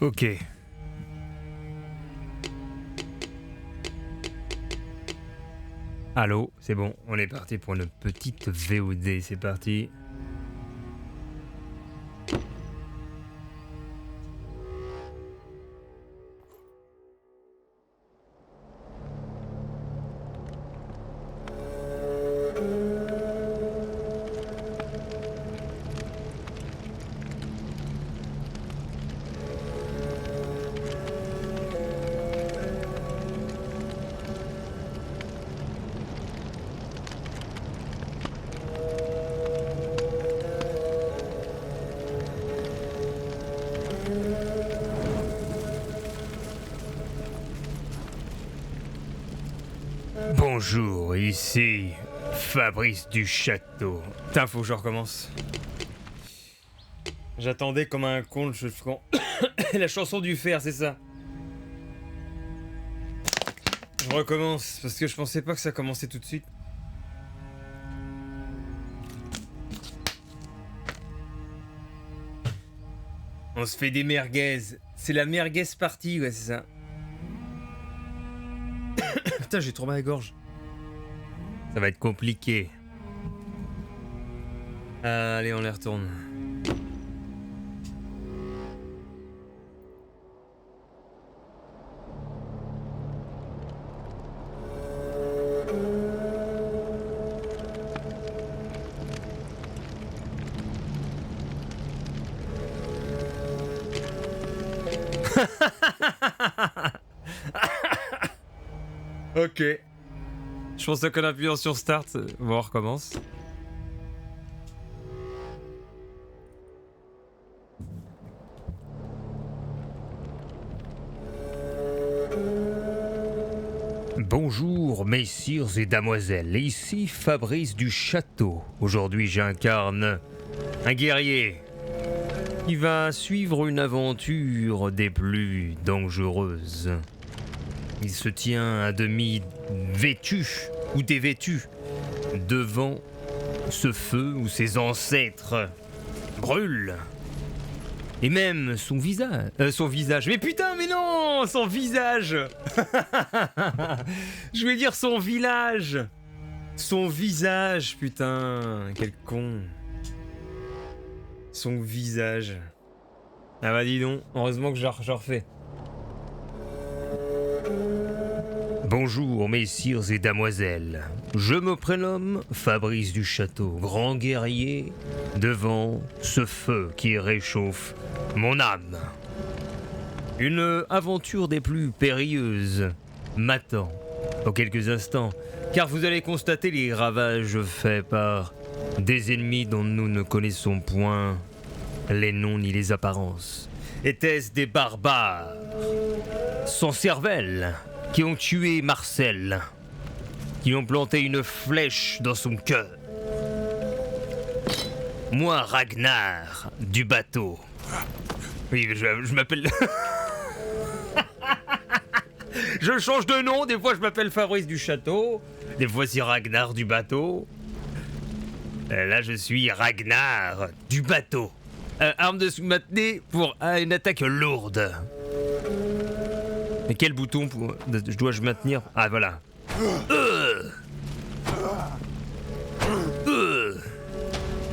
Ok. Allô, c'est bon, on est parti pour une petite VOD, c'est parti. Bonjour, ici Fabrice du Château. Putain, faut que je recommence. J'attendais comme un con la chanson du fer, c'est ça. Je recommence, parce que je pensais pas que ça commençait tout de suite. On se fait des merguez. C'est la merguez party, ouais, c'est ça. Putain, j'ai trop mal à la gorge. Ça va être compliqué. Allez, on les retourne. Ok. Je pense qu'en appuyant sur Start, bon, on recommence. Bonjour messieurs et damoiselles, ici Fabrice du Château. Aujourd'hui j'incarne un guerrier qui va suivre une aventure des plus dangereuses. Il se tient à demi vêtu ou dévêtu devant ce feu où ses ancêtres brûlent. Et même son visage. Mais putain, mais non, son visage. Je voulais dire son village. Son visage, putain, quel con. Son visage. Ah bah dis donc, heureusement que je refais. Bonjour messieurs et damoiselles, je me prénomme Fabrice du Château, grand guerrier devant ce feu qui réchauffe mon âme. Une aventure des plus périlleuses m'attend dans quelques instants, car vous allez constater les ravages faits par des ennemis dont nous ne connaissons point les noms ni les apparences. Étaient-ce des barbares sans cervelle qui ont tué Marcel, qui ont planté une flèche dans son cœur? Moi, Ragnar, du bateau. Oui, je m'appelle... Je change de nom, des fois je m'appelle Fabrice du Château, des fois c'est Ragnar du bateau. Là je suis Ragnar du bateau. Arme de sous-matinée pour une attaque lourde. Mais quel bouton dois-je maintenir? Ah voilà.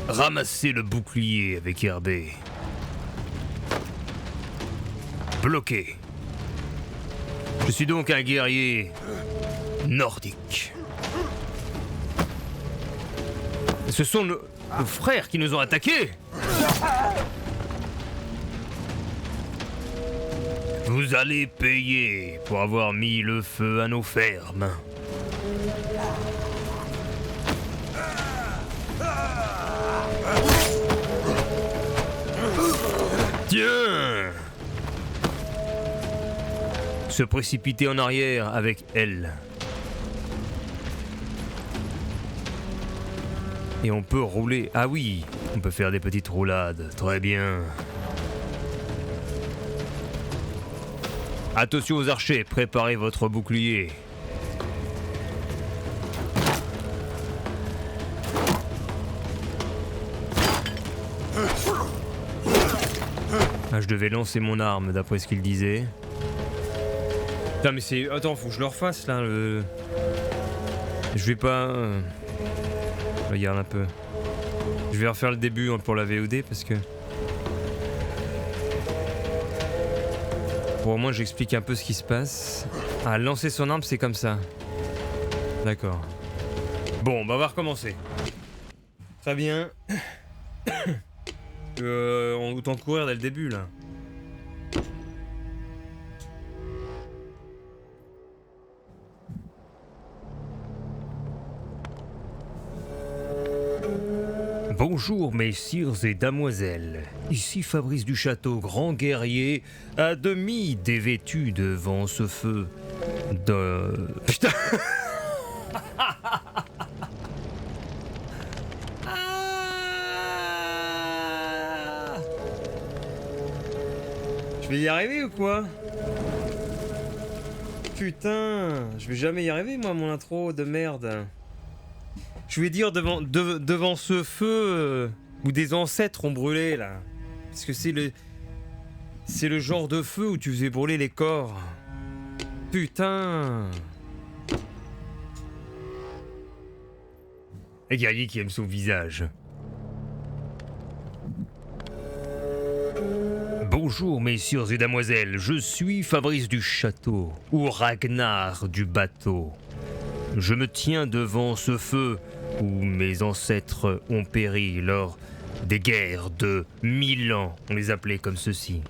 Ramasser le bouclier avec RB. Bloqué. Je suis donc un guerrier nordique. Ce sont nos frères qui nous ont attaqués. Vous allez payer pour avoir mis le feu à nos fermes. Tiens! Se précipiter en arrière avec elle. Et on peut rouler. Ah oui, on peut faire des petites roulades. Très bien. Attention aux archers, préparez votre bouclier. Ah, je devais lancer mon arme d'après ce qu'il disait. Putain mais c'est... Attends, faut que je le refasse là, le... Je vais pas... Regarde un peu. Je vais refaire le début pour la VOD parce que... Pour au moins j'explique un peu ce qui se passe. Ah, lancer son arme c'est comme ça. D'accord. Bon, bah on va recommencer. Très bien. Autant courir dès le début là. Bonjour messieurs et damoiselles, ici Fabrice du Château, grand guerrier, à demi dévêtu devant ce feu de... Putain. Je vais y arriver ou quoi? Putain, je vais jamais y arriver moi mon intro de merde. Je vais dire devant ce feu où des ancêtres ont brûlé là. Parce que c'est le genre de feu où tu faisais brûler les corps. Putain. Un guerrier qui aime son visage. Bonjour messieurs et damoiselles, je suis Fabrice du Château, ou Ragnar du bateau. Je me tiens devant ce feu où mes ancêtres ont péri lors des guerres de 1000 ans, on les appelait comme ceci.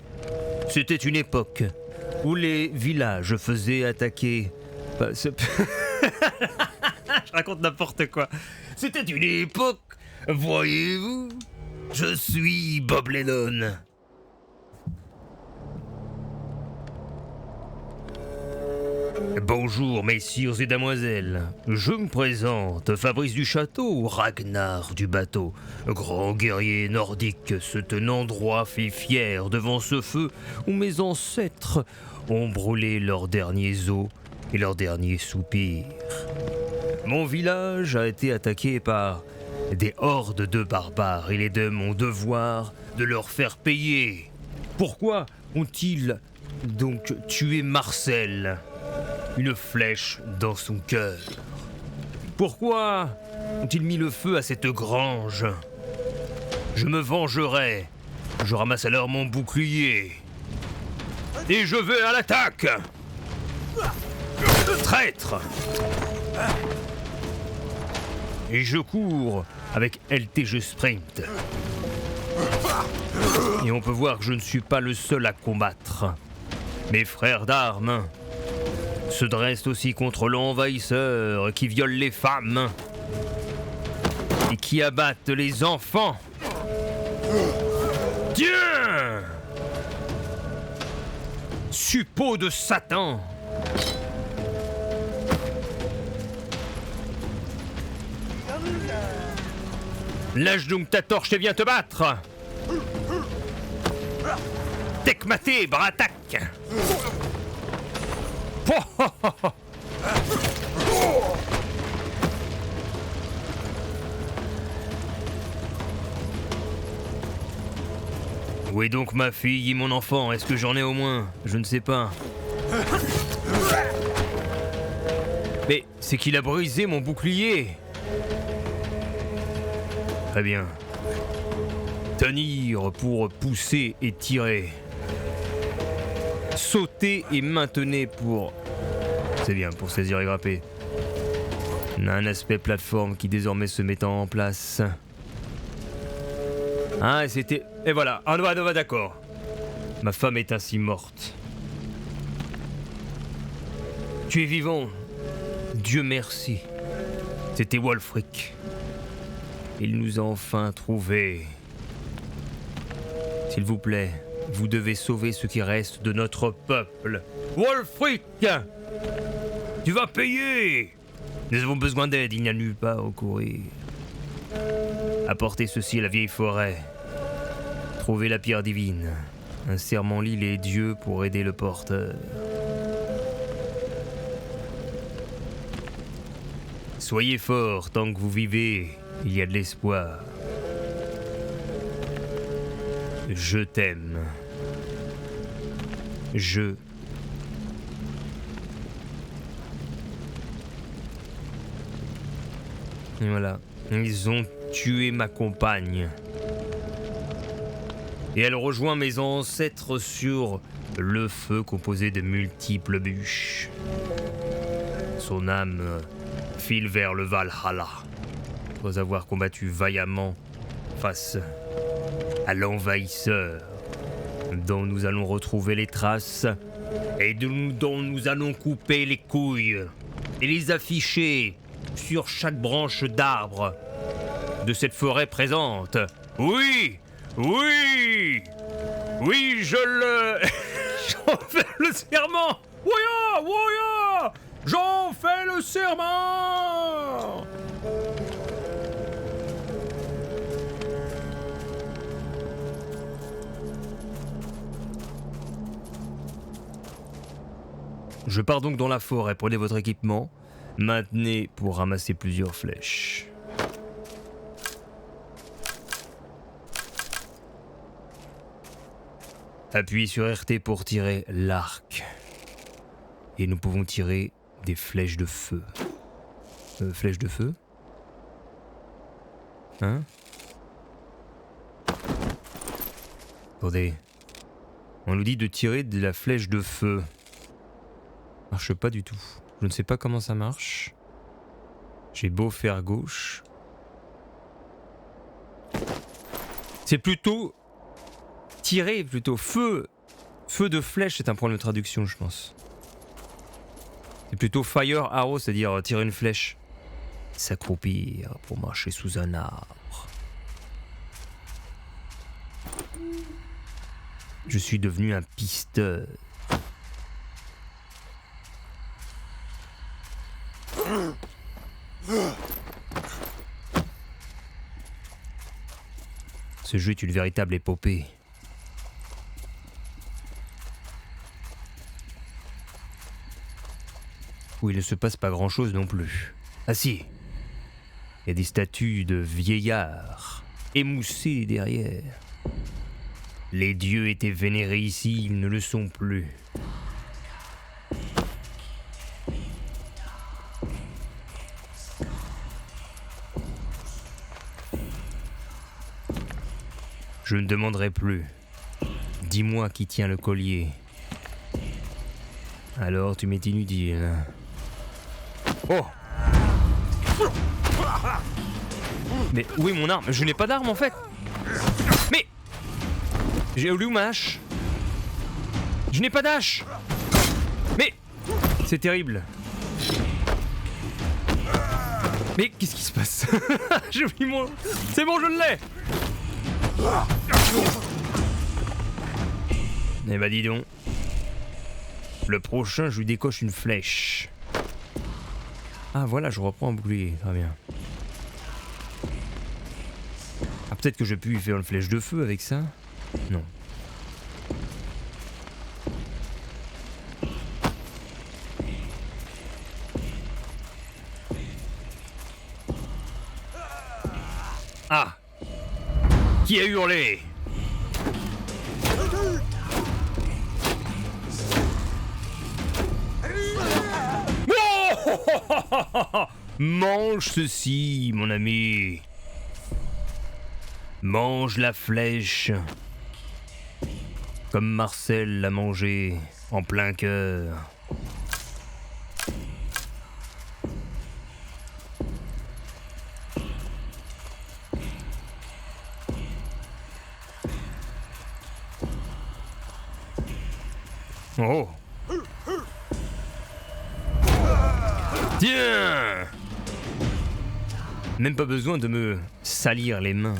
C'était une époque où les villages faisaient attaquer... Je raconte n'importe quoi. C'était une époque, voyez-vous, je suis Bob Lennon. Bonjour messieurs et damoiselles, je me présente, Fabrice du Château, Ragnar du bateau, grand guerrier nordique se tenant droit et fier devant ce feu où mes ancêtres ont brûlé leurs derniers os et leurs derniers soupirs. Mon village a été attaqué par des hordes de barbares, il est de mon devoir de leur faire payer. Pourquoi ont-ils donc tué Marcel ? Une flèche dans son cœur. Pourquoi ont-ils mis le feu à cette grange? Je me vengerai. Je ramasse alors mon bouclier. Et je vais à l'attaque. Traître. Et je cours avec LTG Sprint. Et on peut voir que je ne suis pas le seul à combattre. Mes frères d'armes se dressent aussi contre l'envahisseur qui viole les femmes et qui abattent les enfants. Tiens! Suppôt de Satan! Lâche donc ta torche et viens te battre! Tekmaté, bras attaque! Où est donc ma fille et mon enfant? Est-ce que j'en ai au moins? Je ne sais pas. Mais c'est qu'il a brisé mon bouclier. Très bien. Tenir pour pousser et tirer. Sauter et maintenez pour... C'est bien, pour saisir et grapper. On a un aspect plateforme qui désormais se mettant en place. Ah, c'était... Et voilà, on va d'accord. Ma femme est ainsi morte. Tu es vivant. Dieu merci. C'était Wulfric. Il nous a enfin trouvés. S'il vous plaît, vous devez sauver ce qui reste de notre peuple. Wulfric! Tu vas payer! Nous avons besoin d'aide, il n'y a nulle part à courir. Apportez ceci à la vieille forêt. Trouvez la pierre divine. Un serment lie les dieux pour aider le porteur. Soyez forts tant que vous vivez, il y a de l'espoir. Je t'aime. Et voilà, ils ont tué ma compagne. Et elle rejoint mes ancêtres sur le feu composé de multiples bûches. Son âme file vers le Valhalla, après avoir combattu vaillamment face à l'envahisseur, dont nous allons retrouver les traces et dont nous allons couper les couilles et les afficher sur chaque branche d'arbre de cette forêt présente. Oui, oui, oui, j'en fais le serment. Woya, woya, j'en fais le serment. Je pars donc dans la forêt, prenez votre équipement. Maintenez pour ramasser plusieurs flèches. Appuyez sur RT pour tirer l'arc. Et nous pouvons tirer des flèches de feu. Flèches de feu ? Hein ? Attendez. On nous dit de tirer de la flèche de feu. Marche pas du tout. Je ne sais pas comment ça marche. J'ai beau faire gauche. C'est plutôt... tirer, plutôt. Feu. Feu de flèche, c'est un problème de traduction, je pense. C'est plutôt fire arrow, c'est-à-dire tirer une flèche. S'accroupir pour marcher sous un arbre. Je suis devenu un pisteur. Ce jeu est une véritable épopée. Où il ne se passe pas grand-chose non plus. Ah si, il y a des statues de vieillards, émoussés derrière. Les dieux étaient vénérés ici, ils ne le sont plus. Je ne demanderai plus. Dis-moi qui tient le collier. Alors tu m'es inutile. Oh! Mais où est mon arme? Je n'ai pas d'arme en fait! Mais! J'ai où ma hache? Je n'ai pas d'hache! Mais! C'est terrible. Mais qu'est-ce qui se passe? J'ai oublié mon... C'est bon, je l'ai! Eh bah dis donc. Le prochain, je lui décoche une flèche. Ah voilà, je reprends un bouclier, très bien. Ah peut-être que je peux lui faire une flèche de feu avec ça? Non. Ah! Qui a hurlé? Mange ceci, mon ami. Mange la flèche. Comme Marcel l'a mangé en plein cœur. Oh! Tiens! Même pas besoin de me salir les mains.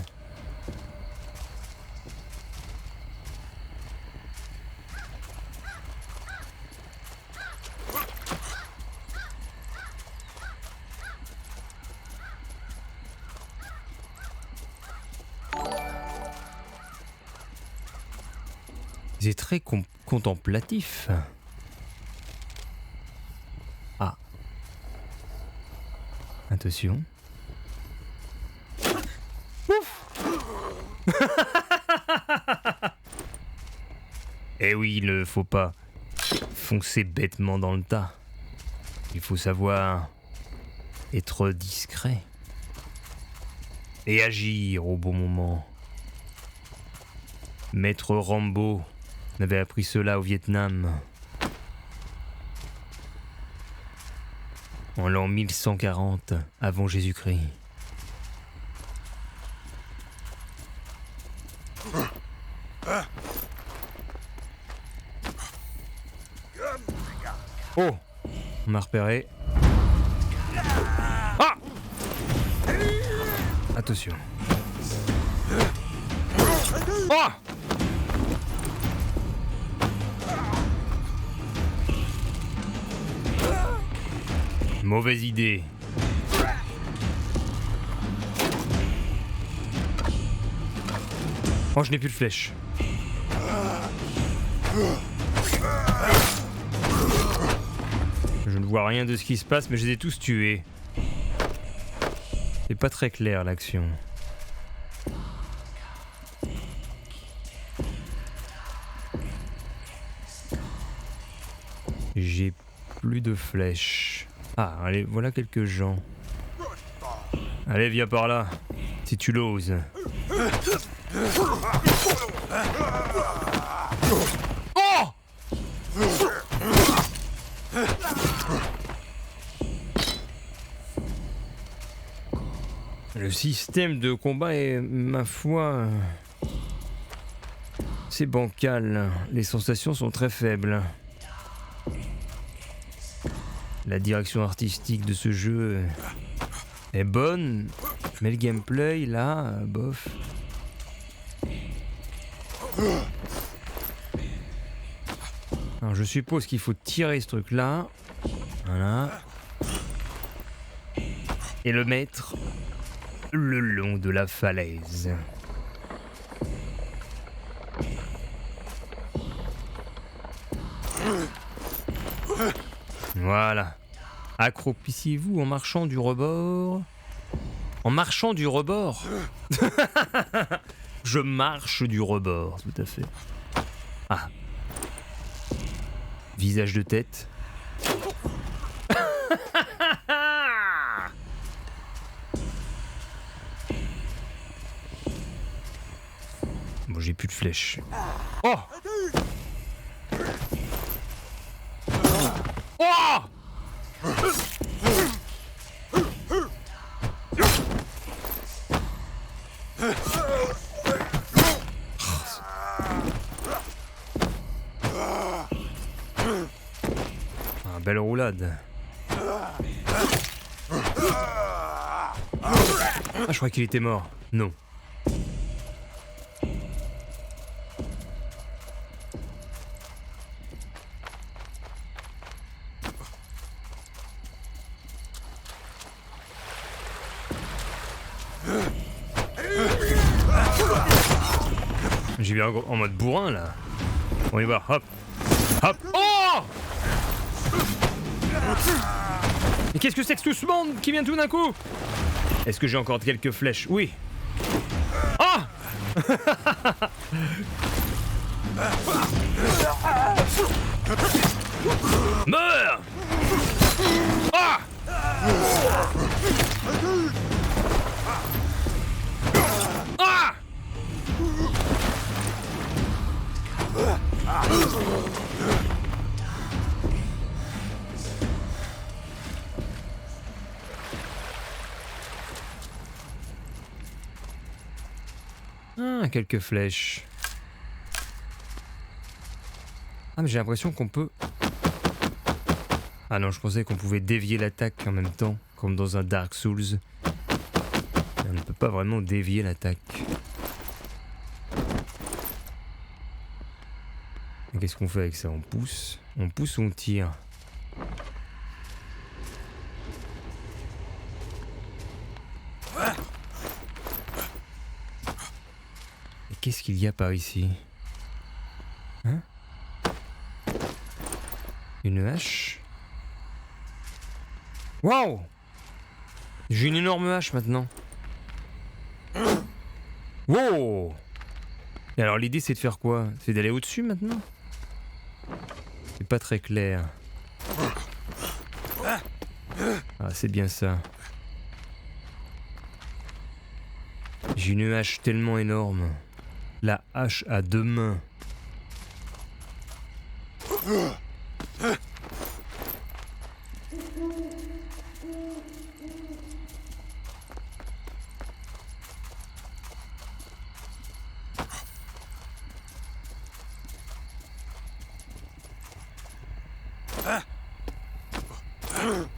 C'est très contemplatif. Ah. Attention. Ouf. Eh oui, il ne faut pas foncer bêtement dans le tas. Il faut savoir être discret et agir au bon moment. Maître Rambo m'avait appris cela au Vietnam. En l'an 1140 avant Jésus-Christ. Oh! On m'a repéré. Ah! Attention. Oh! Mauvaise idée. Oh, je n'ai plus de flèches. Je ne vois rien de ce qui se passe, mais je les ai tous tués. C'est pas très clair l'action. J'ai plus de flèches. Ah, allez, voilà quelques gens. Allez, viens par là, si tu l'oses. Oh! Le système de combat est, ma foi, c'est bancal. Les sensations sont très faibles. La direction artistique de ce jeu est bonne, mais le gameplay, là, bof. Alors, je suppose qu'il faut tirer ce truc-là. Voilà. Et le mettre le long de la falaise. Voilà. Accroupissez-vous en marchant du rebord. En marchant du rebord. Je marche du rebord, tout à fait. Ah. Visage de tête. Bon, j'ai plus de flèches. Oh! Oh! Ah, belle roulade. Ah, je crois qu'il était mort. Non. J'y vais en mode bourrin là. On y va, hop. Hop. Oh! Mais qu'est-ce que c'est que tout ce monde qui vient tout d'un coup? Est-ce que j'ai encore quelques flèches? Oui. Ah! Meurs! Ah! Ah! Ah, quelques flèches. Ah, mais j'ai l'impression qu'on peut... Ah non, je pensais qu'on pouvait dévier l'attaque en même temps, comme dans un Dark Souls. On ne peut pas vraiment dévier l'attaque. Qu'est-ce qu'on fait avec ça? On pousse ou on tire? Et qu'est-ce qu'il y a par ici? Hein? Une hache? Waouh! J'ai une énorme hache maintenant. Wow! Et alors l'idée c'est de faire quoi? C'est d'aller au-dessus maintenant? C'est pas très clair. Ah, c'est bien ça. J'ai une hache tellement énorme. La hache à deux mains.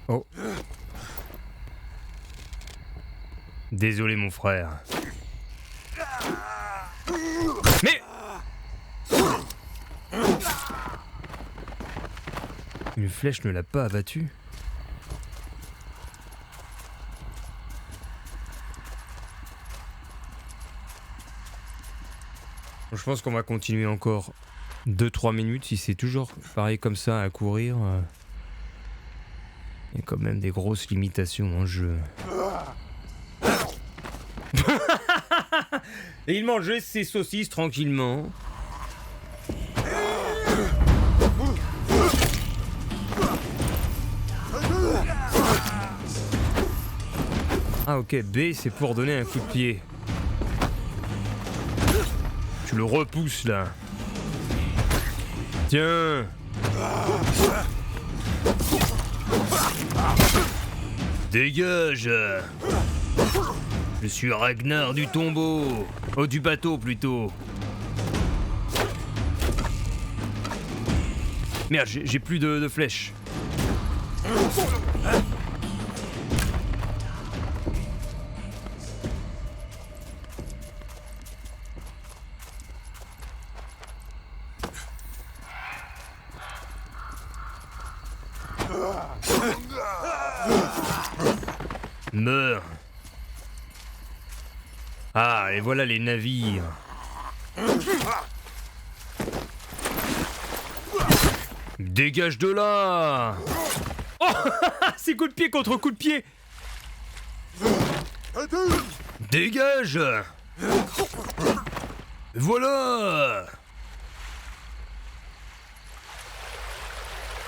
Oh. Désolé mon frère. Mais... Une flèche ne l'a pas abattu. Je pense qu'on va continuer encore 2-3 minutes si c'est toujours pareil comme ça à courir. Il y a quand même des grosses limitations dans le jeu. Et il mangeait ses saucisses tranquillement. Ah ok, B c'est pour donner un coup de pied. Tu le repousses là. Tiens. Dégage. Je suis Ragnar du tombeau. Oh, du bateau plutôt. Merde, j'ai plus de flèches. Meurs. Ah, et voilà les navires. Dégage de là. Oh. C'est coup de pied contre coup de pied. Dégage. Voilà.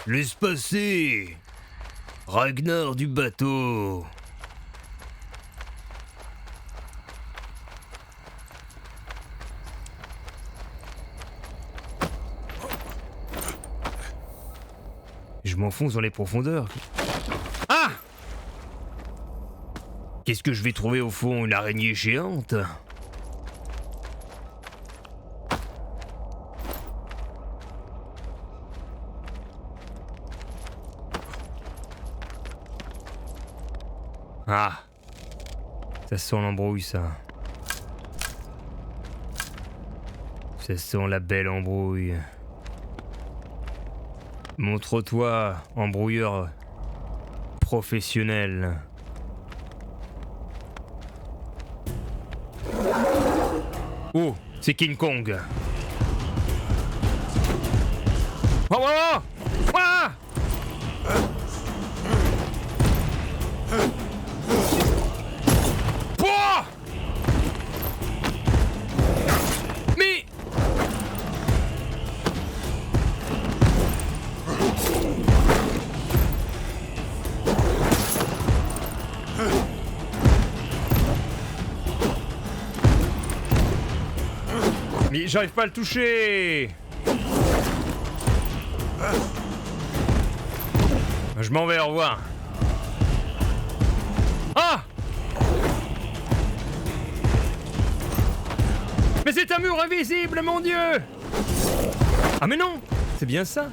Laisse passer. Ragnar du bateau. Je m'enfonce dans les profondeurs. Ah! Qu'est-ce que je vais trouver au fond? Une araignée géante? Ah! Ça sent l'embrouille, ça. Ça sent la belle embrouille. Montre-toi, embrouilleur professionnel. Oh, c'est King Kong. Oh, oh, oh, ah! Pouah! Mais... Mais j'arrive pas à le toucher. Je m'en vais, au revoir. Ah! Mais c'est un mur invisible, mon Dieu! Ah mais non! C'est bien ça.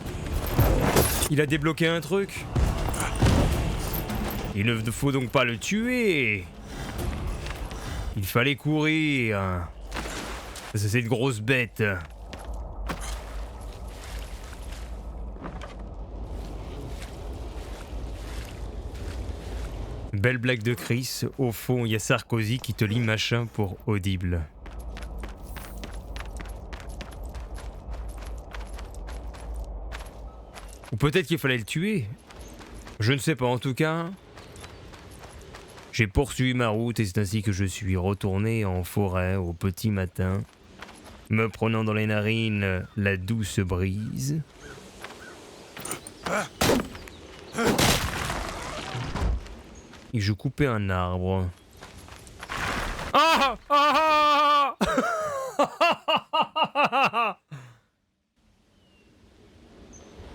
Il a débloqué un truc. Il ne faut donc pas le tuer. Il fallait courir. C'est une grosse bête. Belle blague de Chris. Au fond, il y a Sarkozy qui te lit machin pour audible. Ou peut-être qu'il fallait le tuer. Je ne sais pas, en tout cas. J'ai poursuivi ma route et c'est ainsi que je suis retourné en forêt au petit matin, me prenant dans les narines la douce brise. Et je coupais un arbre. Ah ah ah.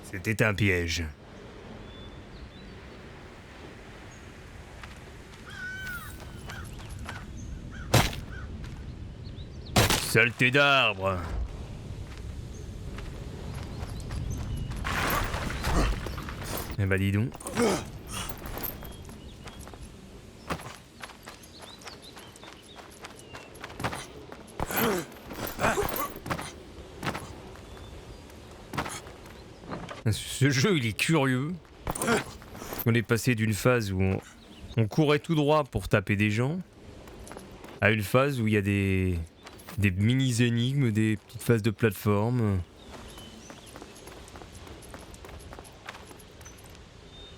C'était un piège. Saleté d'arbre. Eh bah dis donc. Ce jeu il est curieux. On est passé d'une phase où on courait tout droit pour taper des gens à une phase où il y a des mini-énigmes, des petites phases de plateforme.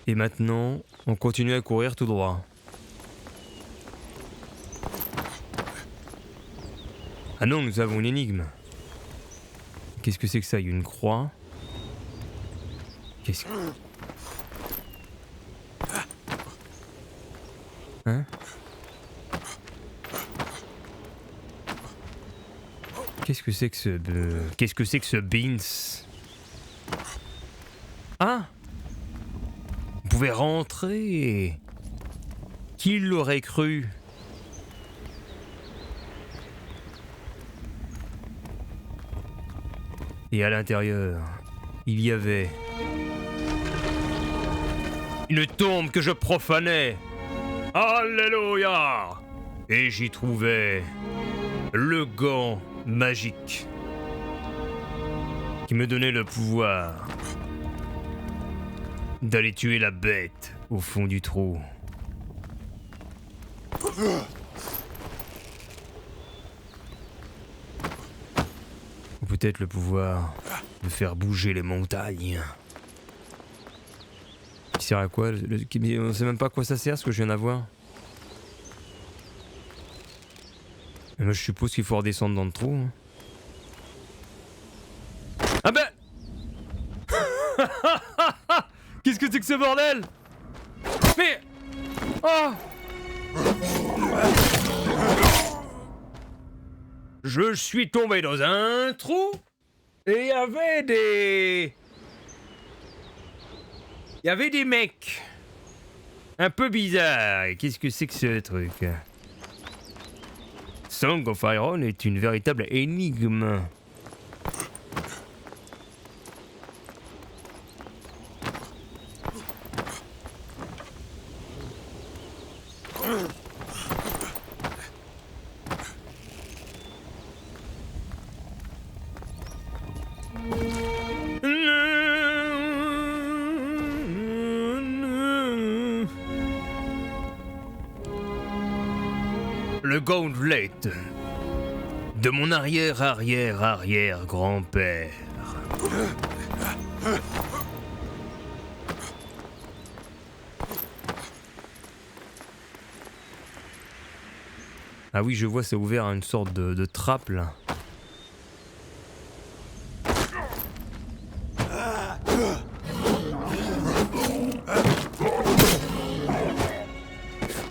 Et maintenant, on continue à courir tout droit. Ah non, nous avons une énigme. Qu'est-ce que c'est que ça? Il y a une croix. Qu'est-ce que... Hein? Qu'est-ce que c'est que ce... Qu'est-ce que c'est que ce beans? Ah! Vous pouvez rentrer. Qui l'aurait cru? Et à l'intérieur, il y avait... une tombe que je profanais. Alléluia! Et j'y trouvais le gant magique qui me donnait le pouvoir d'aller tuer la bête au fond du trou. Ou peut-être le pouvoir de faire bouger les montagnes. Qui sert à quoi? On sait même pas à quoi ça sert ce que je viens d'avoir. Et moi je suppose qu'il faut redescendre dans le trou. Hein. Ah ben qu'est-ce que c'est que ce bordel? Mais... Oh! Je suis tombé dans un trou et il y avait des... Il y avait des mecs un peu bizarres. Et qu'est-ce que c'est que ce truc? Song of Iron est une véritable énigme. Le gauntlet de mon arrière-arrière-arrière-grand-père. Ah oui, je vois, c'est ouvert à une sorte de trappe là.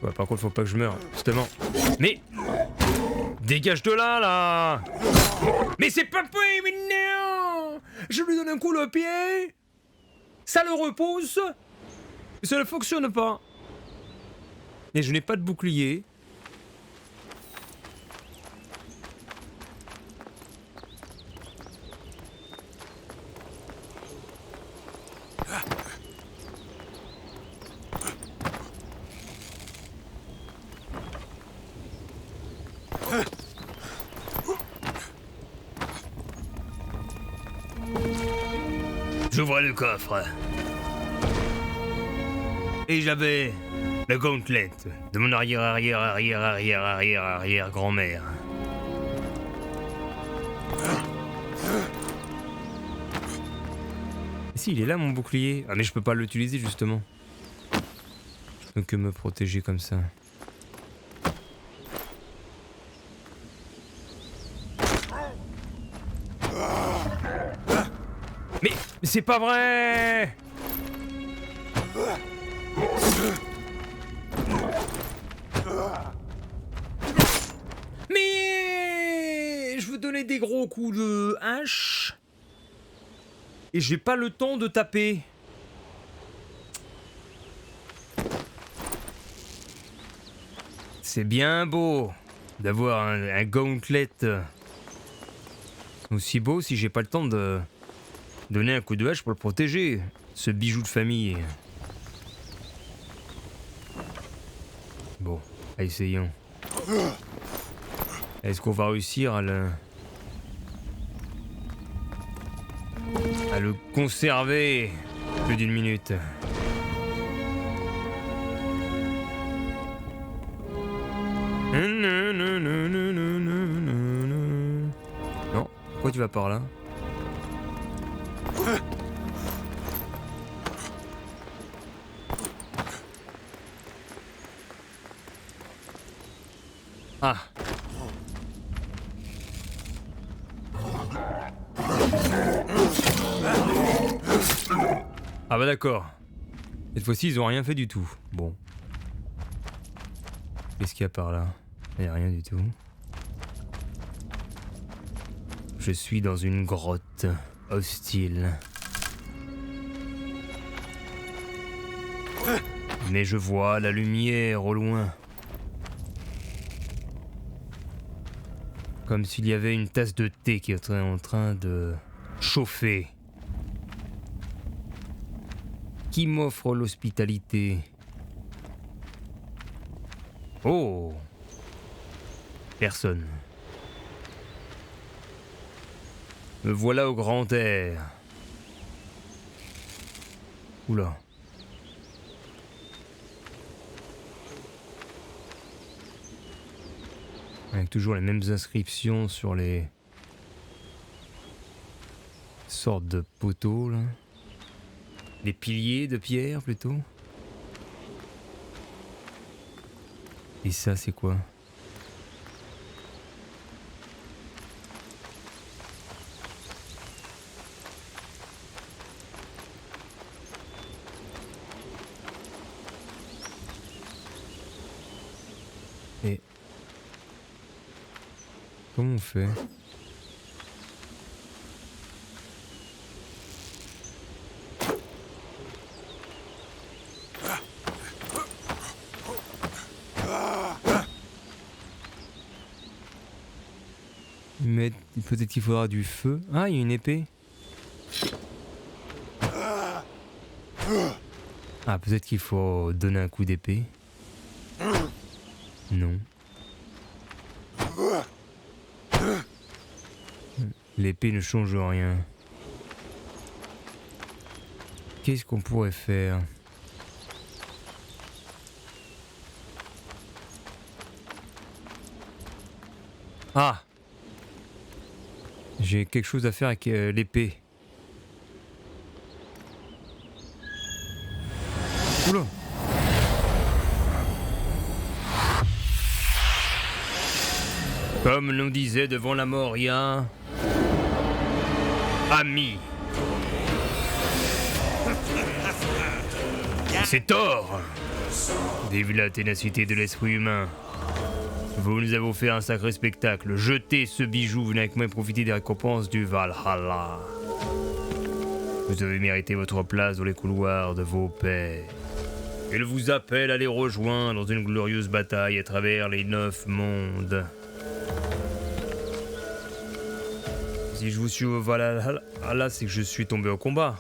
Ouais, par contre, faut pas que je meure, justement. Mais... dégage de là, là! Mais c'est pas possible, non! Je lui donne un coup le pied, ça le repousse, et ça ne fonctionne pas. Et je n'ai pas de bouclier. J'ouvre le coffre. Et j'avais le gauntlet de mon arrière-arrière-arrière-arrière-arrière-arrière-grand-mère. Si, il est là mon bouclier. Ah mais je peux pas l'utiliser justement. Je peux que me protéger comme ça. Mais c'est pas vrai! Mais je veux donner des gros coups de hache. Et j'ai pas le temps de taper. C'est bien beau d'avoir un gauntlet aussi beau si j'ai pas le temps de donner un coup de hache pour le protéger, ce bijou de famille. Bon, essayons. Est-ce qu'on va réussir à le conserver plus d'une minute? Non, pourquoi tu vas par là? Ah. Ah bah d'accord. Cette fois-ci, ils ont rien fait du tout. Bon. Qu'est-ce qu'il y a par là? Il n'y a rien du tout. Je suis dans une grotte hostile. Mais je vois la lumière au loin. Comme s'il y avait une tasse de thé qui était en train de chauffer. Qui m'offre l'hospitalité? Oh! Personne. Me voilà au grand air. Oula. Avec toujours les mêmes inscriptions sur les sortes de poteaux là. Les piliers de pierre plutôt. Et ça c'est quoi? Et comment on fait? Mais peut-être qu'il faudra du feu. Ah, il y a une épée. Ah, peut-être qu'il faut donner un coup d'épée. Non. L'épée ne change rien. Qu'est-ce qu'on pourrait faire? Ah! J'ai quelque chose à faire avec l'épée. Oula! Comme l'on disait devant la mort, il y a... Ami. C'est tort. Vive la ténacité de l'esprit humain. Vous nous avons fait un sacré spectacle. Jetez ce bijou, venez avec moi et profitez des récompenses du Valhalla. Vous avez mérité votre place dans les couloirs de vos pères. Il vous appelle à les rejoindre dans une glorieuse bataille à travers les 9 mondes. Si je vous suis au Valhalla, c'est que je suis tombé au combat.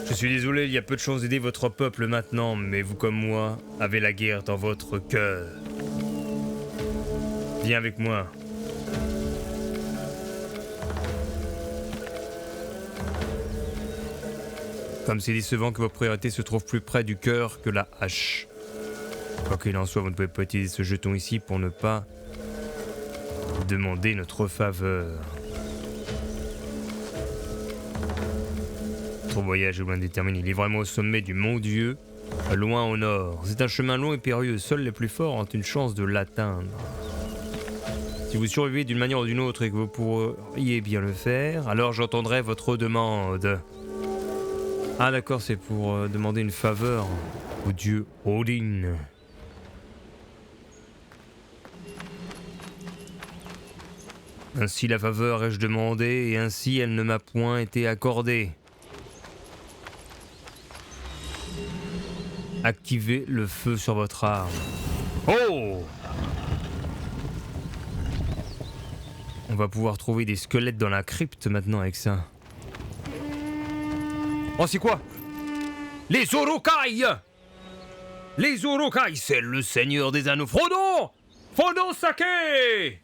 Je suis désolé, il y a peu de chances d'aider votre peuple maintenant, mais vous comme moi avez la guerre dans votre cœur. Viens avec moi. Comme c'est décevant que vos priorités se trouvent plus près du cœur que la hache. Quoi qu'il en soit, vous ne pouvez pas utiliser ce jeton ici pour ne pas demander notre faveur. Votre voyage est loin d'être terminé. Livrez-moi au sommet du mont Dieu, loin au nord. C'est un chemin long et périlleux. Seuls les plus forts ont une chance de l'atteindre. Si vous survivez d'une manière ou d'une autre et que vous pourriez bien le faire, alors j'entendrai votre demande. Ah d'accord, c'est pour demander une faveur au dieu Odin. Ainsi la faveur ai-je demandé, et ainsi elle ne m'a point été accordée. Activez le feu sur votre arme. Oh! On va pouvoir trouver des squelettes dans la crypte maintenant avec ça. Oh, c'est quoi? Les Uruk-hai! Les Uruk-hai, c'est le seigneur des anneaux. Frodon! Frodon Sake!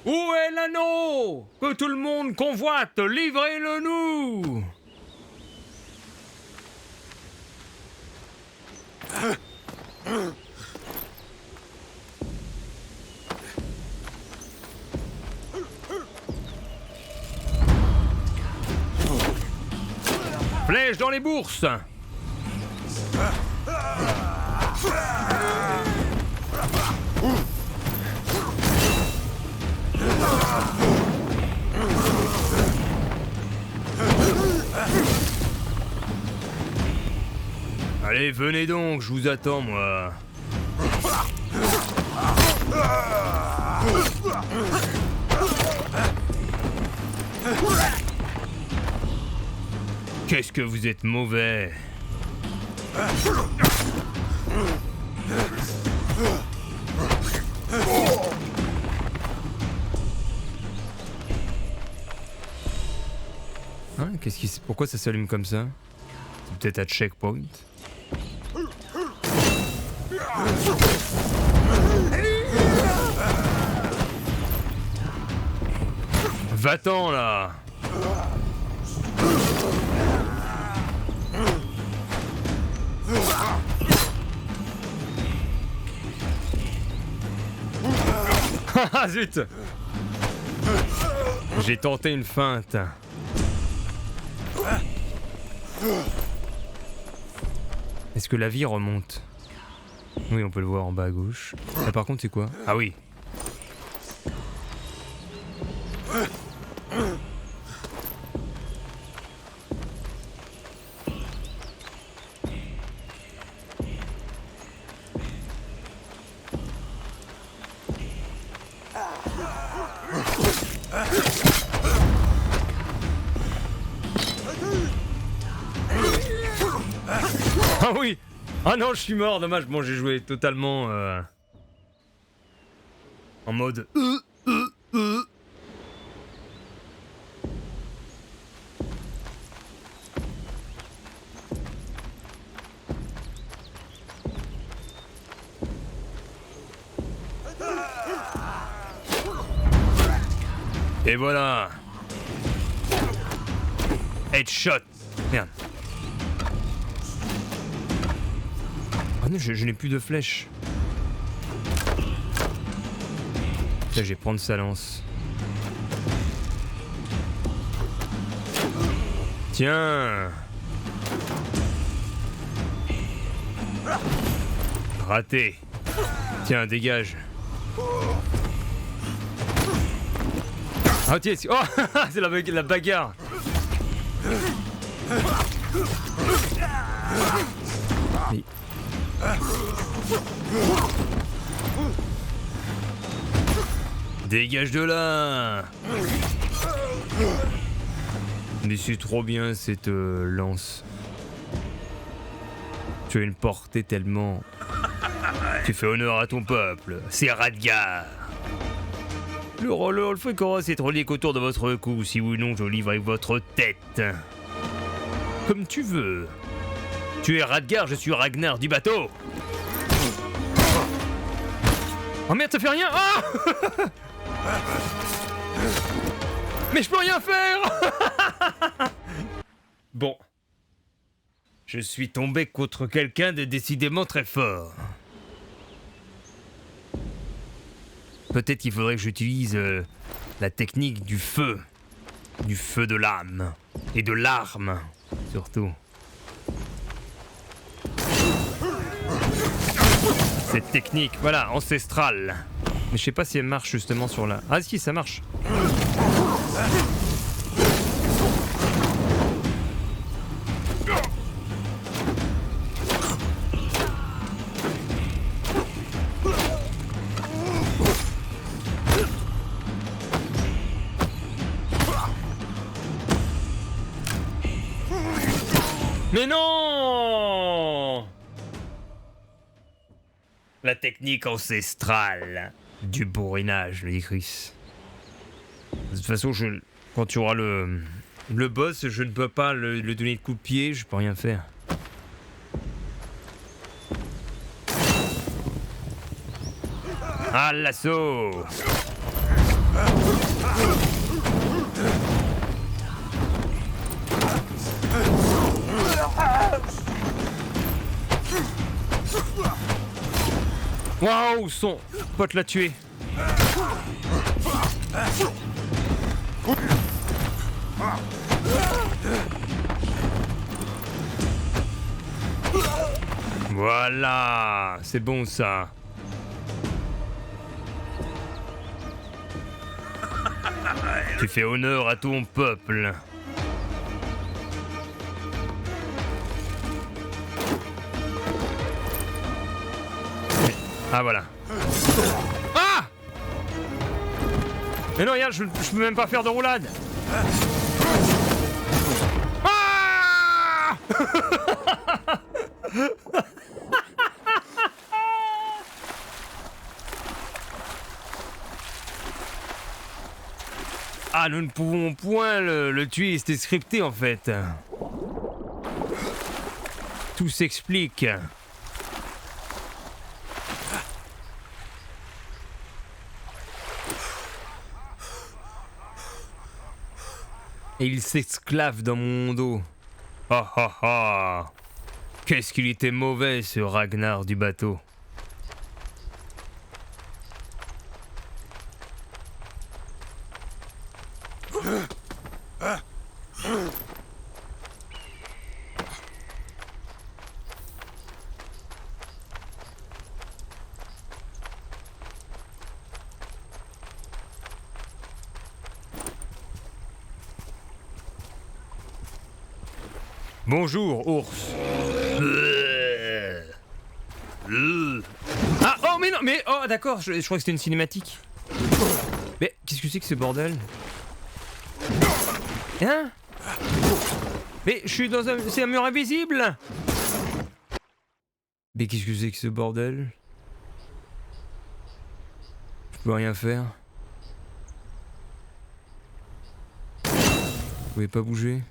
Où est l'anneau que tout le monde convoite? Livrez-le nous! Flèche dans les bourses! Allez, venez donc, je vous attends, moi. Qu'est-ce que vous êtes mauvais. Hein, pourquoi ça s'allume comme ça? C'est peut-être à checkpoint. Va-t'en là. Ah zut! J'ai tenté une feinte. Est-ce que la vie remonte? Oui, on peut le voir en bas à gauche. Ah, par contre, c'est quoi? Ah oui. Ah oui! Ah non, je suis mort, dommage. Bon, j'ai joué totalement en mode Et voilà. Headshot. Merde. Ah non, je n'ai plus de flèches. Putain, je vais prendre sa lance. Tiens. Raté. Tiens, dégage. Ah tiens, oh, c'est la bagarre. Mais... Dégage de là. Mais c'est trop bien cette lance. Tu as une portée tellement... Tu fais honneur à ton peuple. C'est Radgar. Le roller fréquence est relié qu'autour de votre cou. Si oui ou non, je livre avec votre tête. Comme tu veux. Tu es Radgar, je suis Ragnar du bateau. Oh merde, ça fait rien. Ah mais je peux rien faire. Bon. Je suis tombé contre quelqu'un de décidément très fort. Peut-être qu'il faudrait que j'utilise la technique du feu. Du feu de l'âme. Et de l'arme, surtout. Cette technique, voilà, ancestrale. Mais je sais pas si elle marche justement sur la... Ah si, ça marche. Mais non! La technique ancestrale du bourrinage, le dit Chris. De toute façon, quand tu auras le boss, je ne peux pas le donner de coup de pied, je peux rien faire. Ah, l'assaut! Waouh, son pote l'a tué. Voilà, c'est bon ça. Tu fais honneur à ton peuple. Ah voilà. Ah! Mais non, regarde, je peux même pas faire de roulade. Ah! Ah, nous ne pouvons point le tuer, c'était scripté en fait. Tout s'explique. Et il s'esclave dans mon dos. Ah ah ah! Qu'est-ce qu'il était mauvais ce Ragnar du bateau. Bonjour, ours. Ah, oh, mais non, mais... Oh, d'accord, je crois que c'était une cinématique. Mais qu'est-ce que c'est que ce bordel? Hein? Mais je suis dans un... C'est un mur invisible. Mais qu'est-ce que c'est que ce bordel? Je peux rien faire. Vous pouvez pas bouger?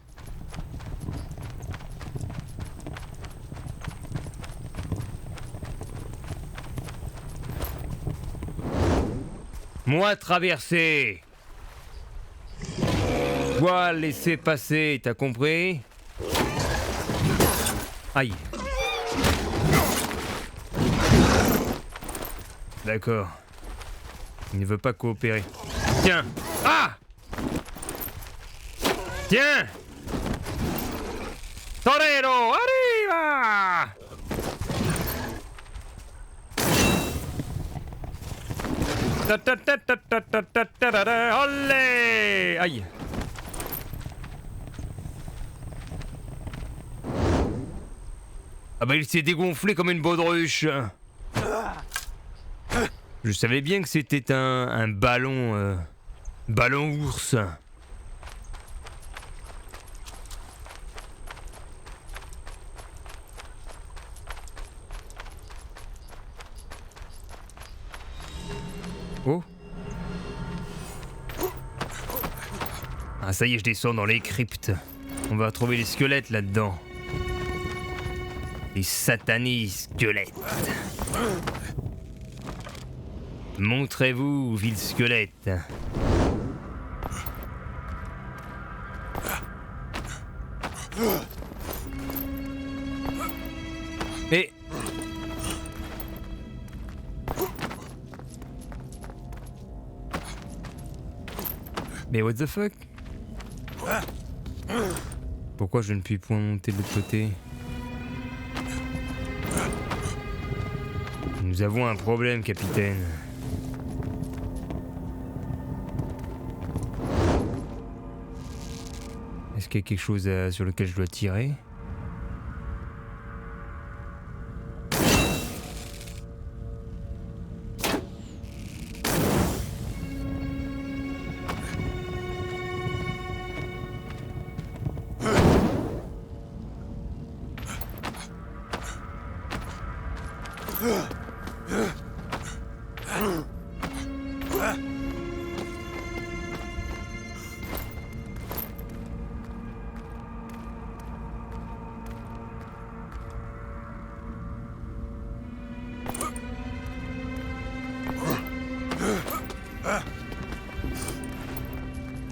Moi traverser. Toi laisser passer, t'as compris? Aïe. D'accord. Il ne veut pas coopérer. Tiens. Ah! Tiens! Torero, arriva! Olé! Aïe! Ah bah il s'est dégonflé comme une baudruche. Je savais bien que c'était un ballon... ballon ours. Oh. Ah ça y est, je descends dans les cryptes. On va trouver les squelettes là-dedans. Les satanés squelettes. Montrez-vous, vil squelette. Mais... Mais what the fuck? Pourquoi je ne puis point monter de l'autre côté? Nous avons un problème, capitaine. Est-ce qu'il y a quelque chose sur lequel je dois tirer?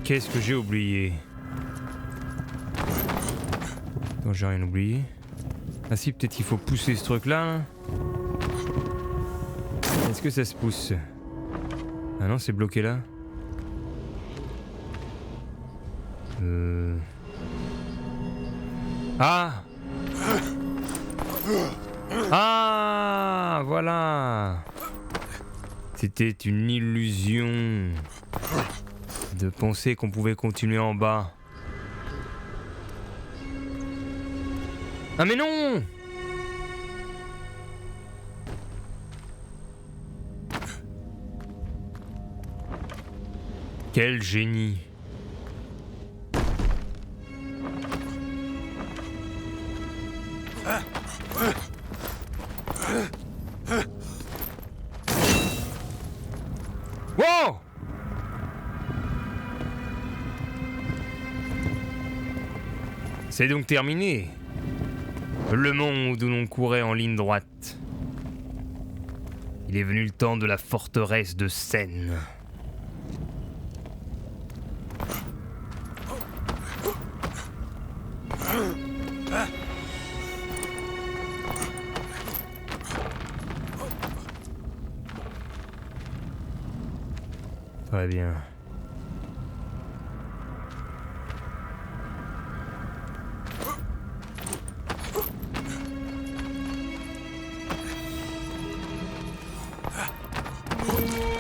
Qu'est-ce que j'ai oublié? Non, j'ai rien oublié. Ah si, peut-être qu'il faut pousser ce truc-là. Hein. Est-ce que ça se pousse? Ah non, c'est bloqué là. Ah! Ah! Voilà! C'était une illusion de penser qu'on pouvait continuer en bas. Ah mais non! Quel génie! Wow! C'est donc terminé. Le monde où l'on courait en ligne droite. Il est venu le temps de la forteresse de Seine. Très bien.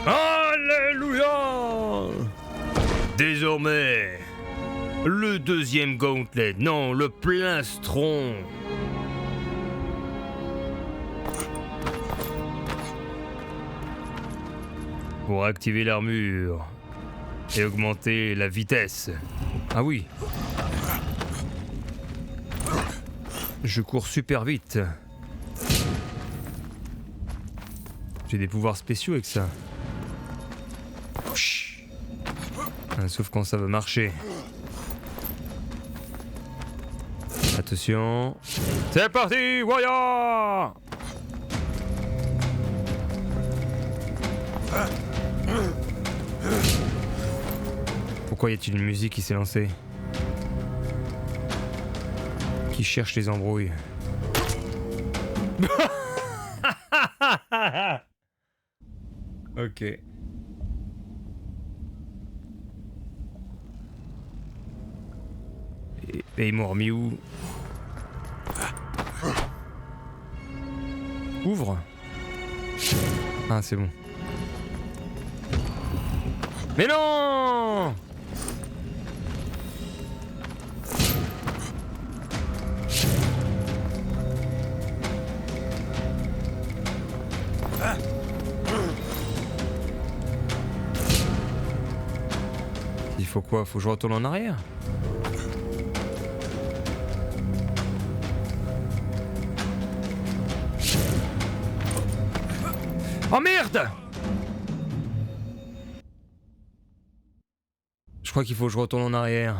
Alléluia! Désormais, le deuxième gauntlet, non, le plastron. Pour activer l'armure et augmenter la vitesse. Ah oui. Je cours super vite. J'ai des pouvoirs spéciaux avec ça. Sauf quand ça va marcher. Attention. C'est parti, voyons! Pourquoi y a-t-il une musique qui s'est lancée? Qui cherche les embrouilles? Ok. Et ils m'ont remis où? Ouvre. Ah, c'est bon. Mais non! Il faut quoi? Faut que je retourne en arrière? Oh merde! Je crois qu'il faut que je retourne en arrière.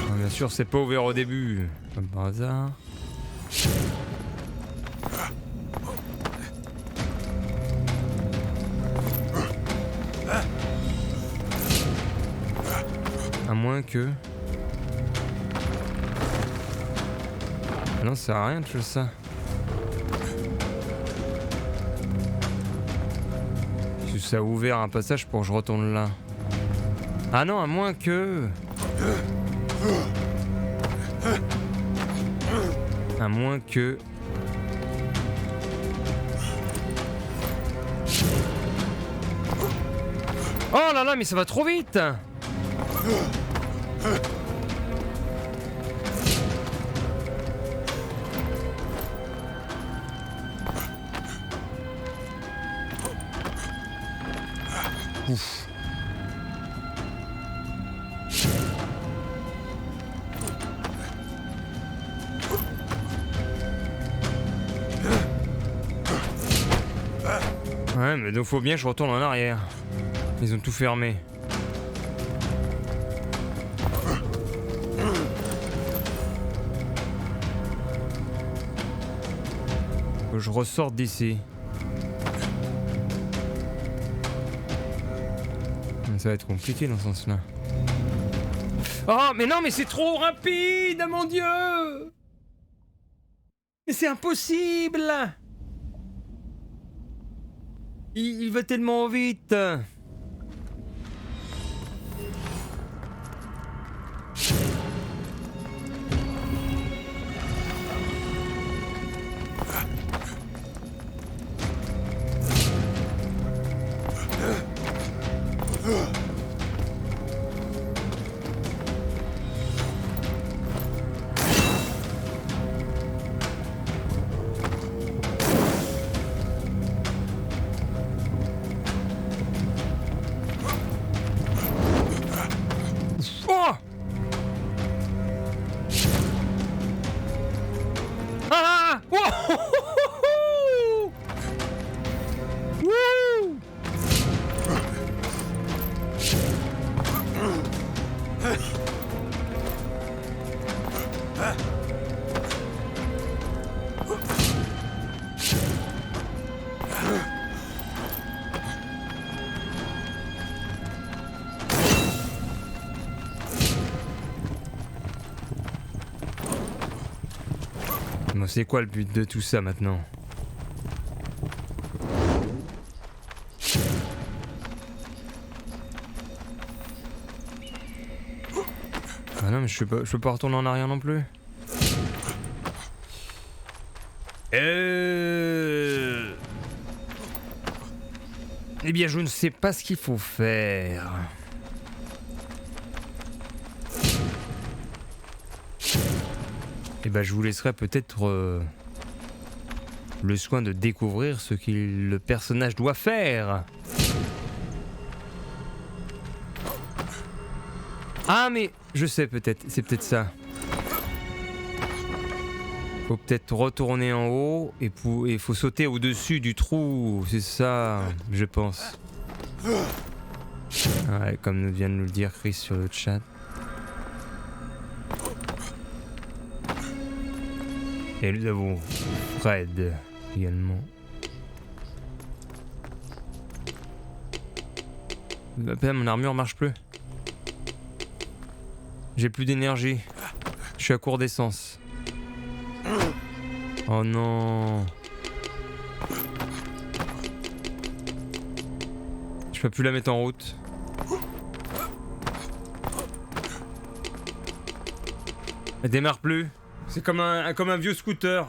Ah, bien sûr, c'est pas ouvert au début, comme par hasard. À moins que... Non, ça sert à rien de faire ça. Si ça a ouvert un passage pour que je retourne là. Ah non, à moins que... À moins que... Oh là là, mais ça va trop vite! Ouf. Ouais, mais donc faut bien que je retourne en arrière. Ils ont tout fermé. Faut que je ressorte d'ici. Ça va être compliqué dans ce sens-là. Oh, mais non, mais c'est trop rapide, mon Dieu! Mais c'est impossible! Il va tellement vite! Oh! Ah! Wow! Woo! Bon, c'est quoi le but de tout ça maintenant? Ah non, mais je peux pas retourner en arrière non plus. Eh bien, je ne sais pas ce qu'il faut faire. Eh ben, je vous laisserai peut-être le soin de découvrir ce que le personnage doit faire. Ah, mais je sais peut-être, c'est peut-être ça. Faut peut-être retourner en haut et faut sauter au-dessus du trou, c'est ça, je pense. Ouais, comme vient de nous le dire Chris sur le chat. Et nous avons Fred également. Mon armure marche plus. J'ai plus d'énergie. Je suis à court d'essence. Oh non. Je peux plus la mettre en route. Elle démarre plus. C'est comme un vieux scooter.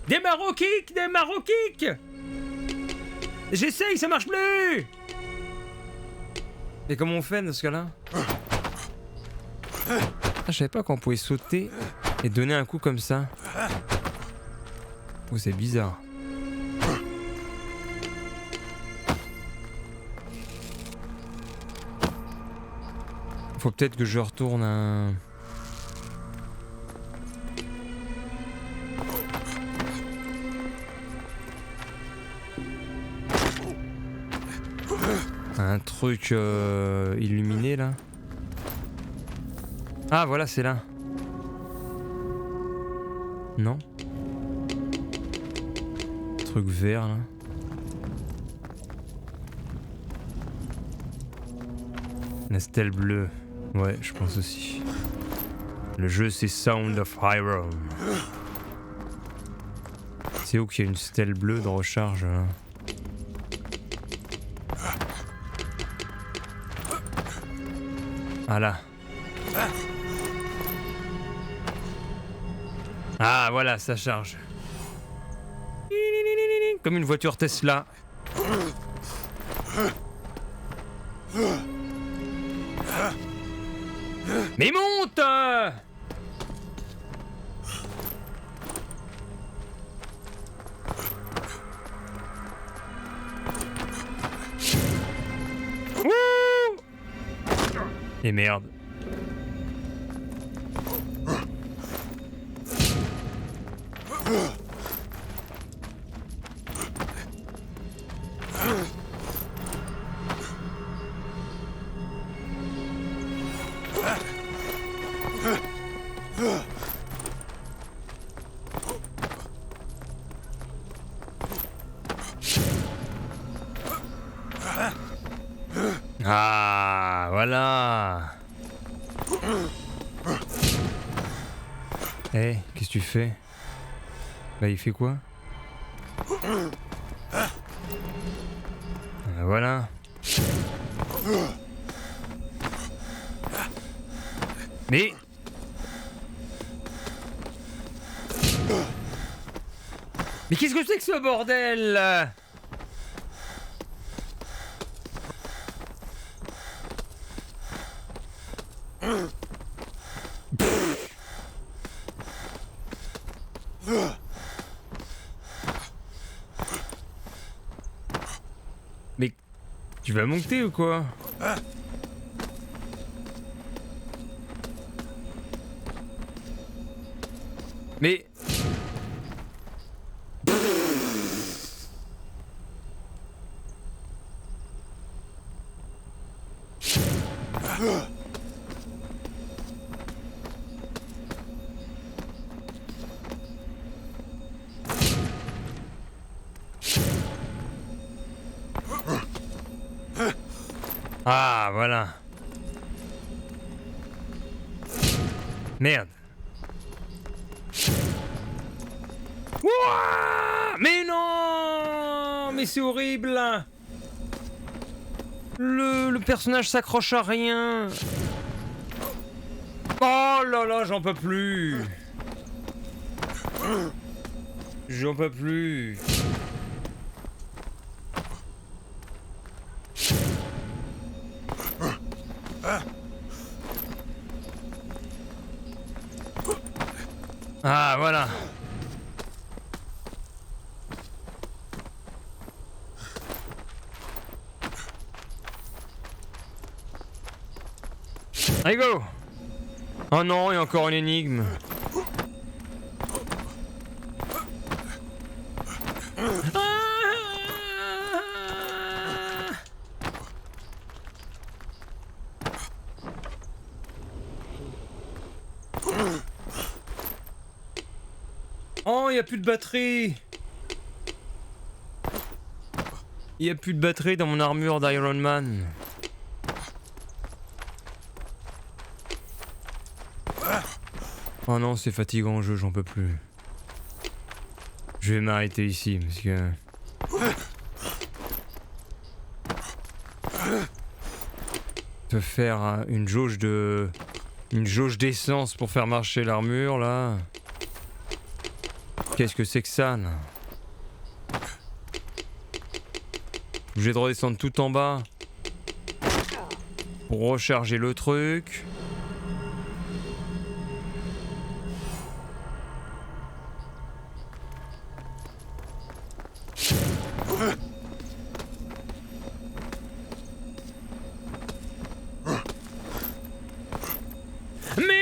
Démarre au kick, démarre au kick. J'essaye, ça marche plus. Et comment on fait dans ce cas-là? Ah, je savais pas qu'on pouvait sauter et donner un coup comme ça. Oh, c'est bizarre. Faut peut-être que je retourne un truc illuminé là. Ah voilà, c'est là. Non? Truc vert là. La stèle bleue. Ouais, je pense aussi. Le jeu c'est Sound of Hyrule. C'est où qu'il y a une stèle bleue de recharge là? Ah là. Ah voilà, ça charge. Comme une voiture Tesla. Mais monte! Et merde. Ah, voilà. Eh, qu'est-ce que tu fais? Bah, il fait quoi? Voilà. Mais... Mais qu'est-ce que c'est que ce bordel là? Mais tu vas monter ou quoi? Mais... Ah, voilà. Merde. Ouah, mais non! Mais c'est horrible! Le personnage s'accroche à rien. Oh là là, j'en peux plus. J'en peux plus. Ah, voilà. Allez, go! Oh non, il y a encore une énigme. Oh, il n'y a plus de batterie. Il n'y a plus de batterie dans mon armure d'Iron Man. Oh non, c'est fatigant le jeu, j'en peux plus. Je vais m'arrêter ici parce que... Te faire une jauge de... Une jauge d'essence pour faire marcher l'armure là. Qu'est-ce que c'est que ça là? Je vais redescendre tout en bas pour recharger le truc. Mais...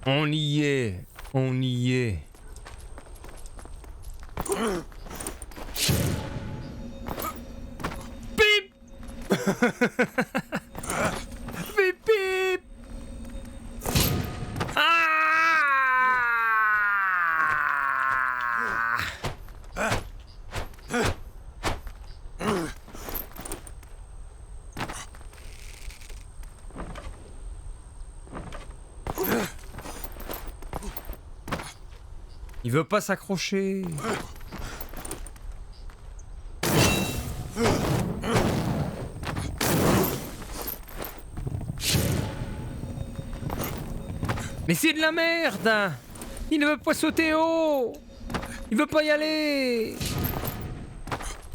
On y est, on y est. Bip. Bip bip. Il veut pas s'accrocher. Mais c'est de la merde! Il ne veut pas sauter haut! Il veut pas y aller!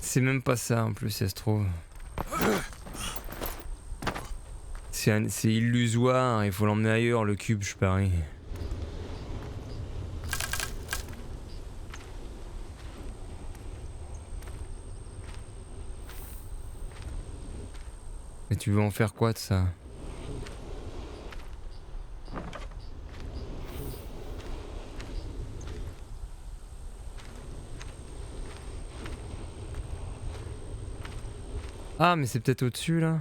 C'est même pas ça en plus, ça se trouve. C'est illusoire, il faut l'emmener ailleurs le cube, je parie. Mais tu veux en faire quoi de ça? Ah mais c'est peut-être au-dessus là.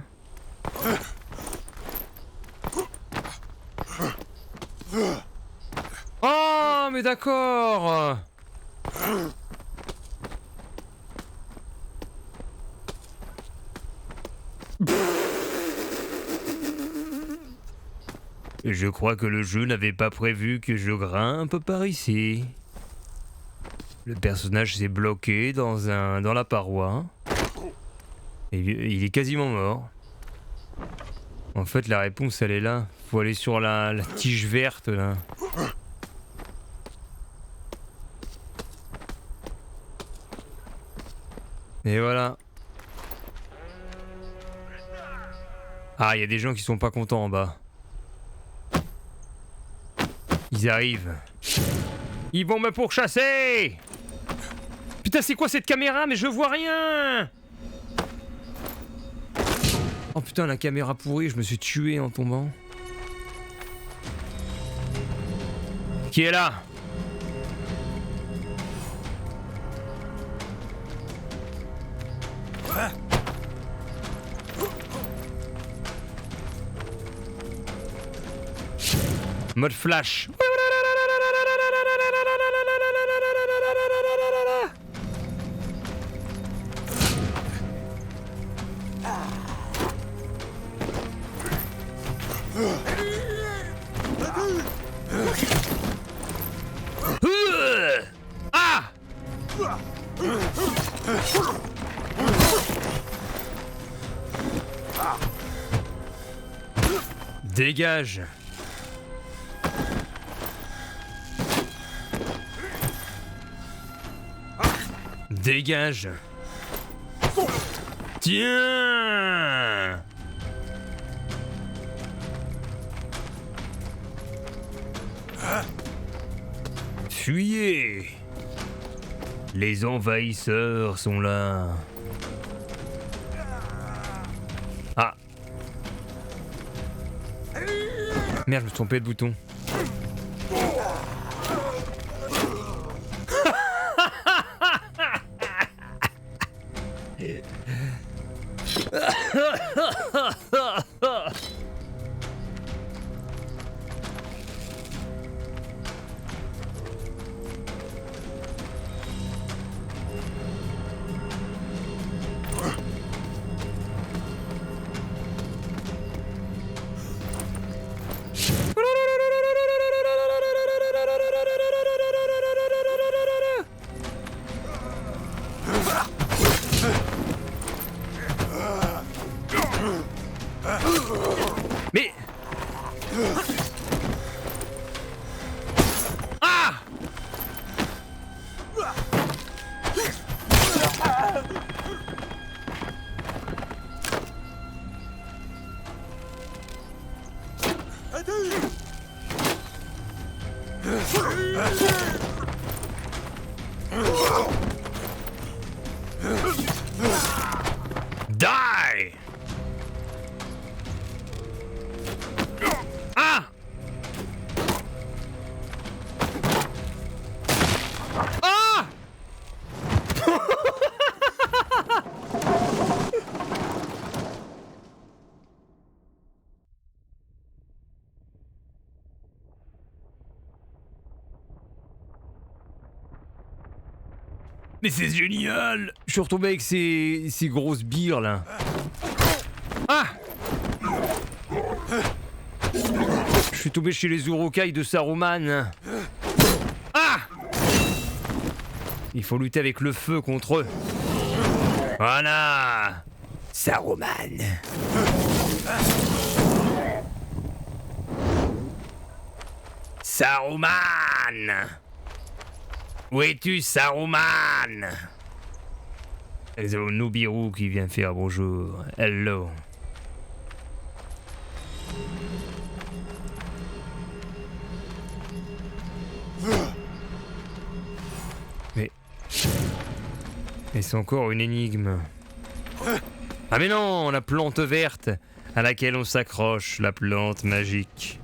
Oh mais d'accord. Je crois que le jeu n'avait pas prévu que je grimpe par ici. Le personnage s'est bloqué dans la paroi. Et il est quasiment mort. En fait, la réponse, elle est là. Faut aller sur la tige verte, là. Et voilà. Ah, il y a des gens qui sont pas contents en bas. Ils arrivent. Ils vont me pourchasser! Putain, c'est quoi cette caméra? Mais je vois rien! Oh putain, la caméra pourrie, je me suis tué en tombant. Qui est là? Mode flash. Ah! Dégage. Dégage. Tiens. Fuyez. Les envahisseurs sont là. Ah. Merde, je me suis trompé de bouton. Mais... Ah! Die! Ah! Ah! Mais c'est génial! Je suis retombé avec ces grosses bières là. Ah! Je suis tombé chez les Urukai de Saruman. Ah! Il faut lutter avec le feu contre eux. Voilà! Saruman. Saruman! Où es-tu, Saruman? C'est Nubiru qui vient faire bonjour. Hello. Mais c'est encore une énigme. Ah mais non, la plante verte à laquelle on s'accroche, la plante magique.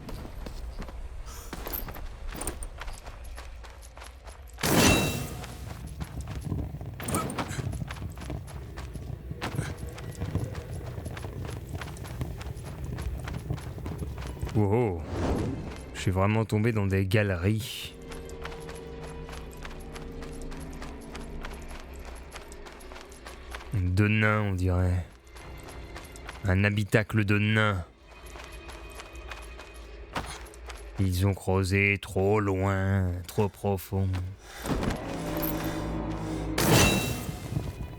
Wow, je suis vraiment tombé dans des galeries. De nains, on dirait. Un habitacle de nains. Ils ont creusé trop loin, trop profond.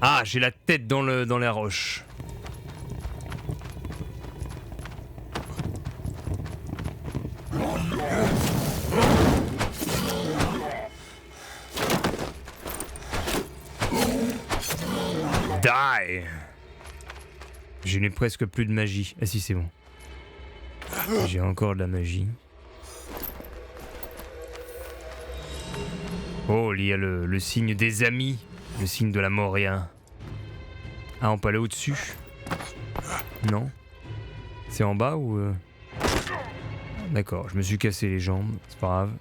Ah, j'ai la tête dans la roche. Die! Je n'ai presque plus de magie. Ah si, c'est bon. J'ai encore de la magie. Oh, il y a le signe des amis. Le signe de la Moria. Ah, on peut aller au-dessus? Non? C'est en bas ou... D'accord, je me suis cassé les jambes. C'est pas grave.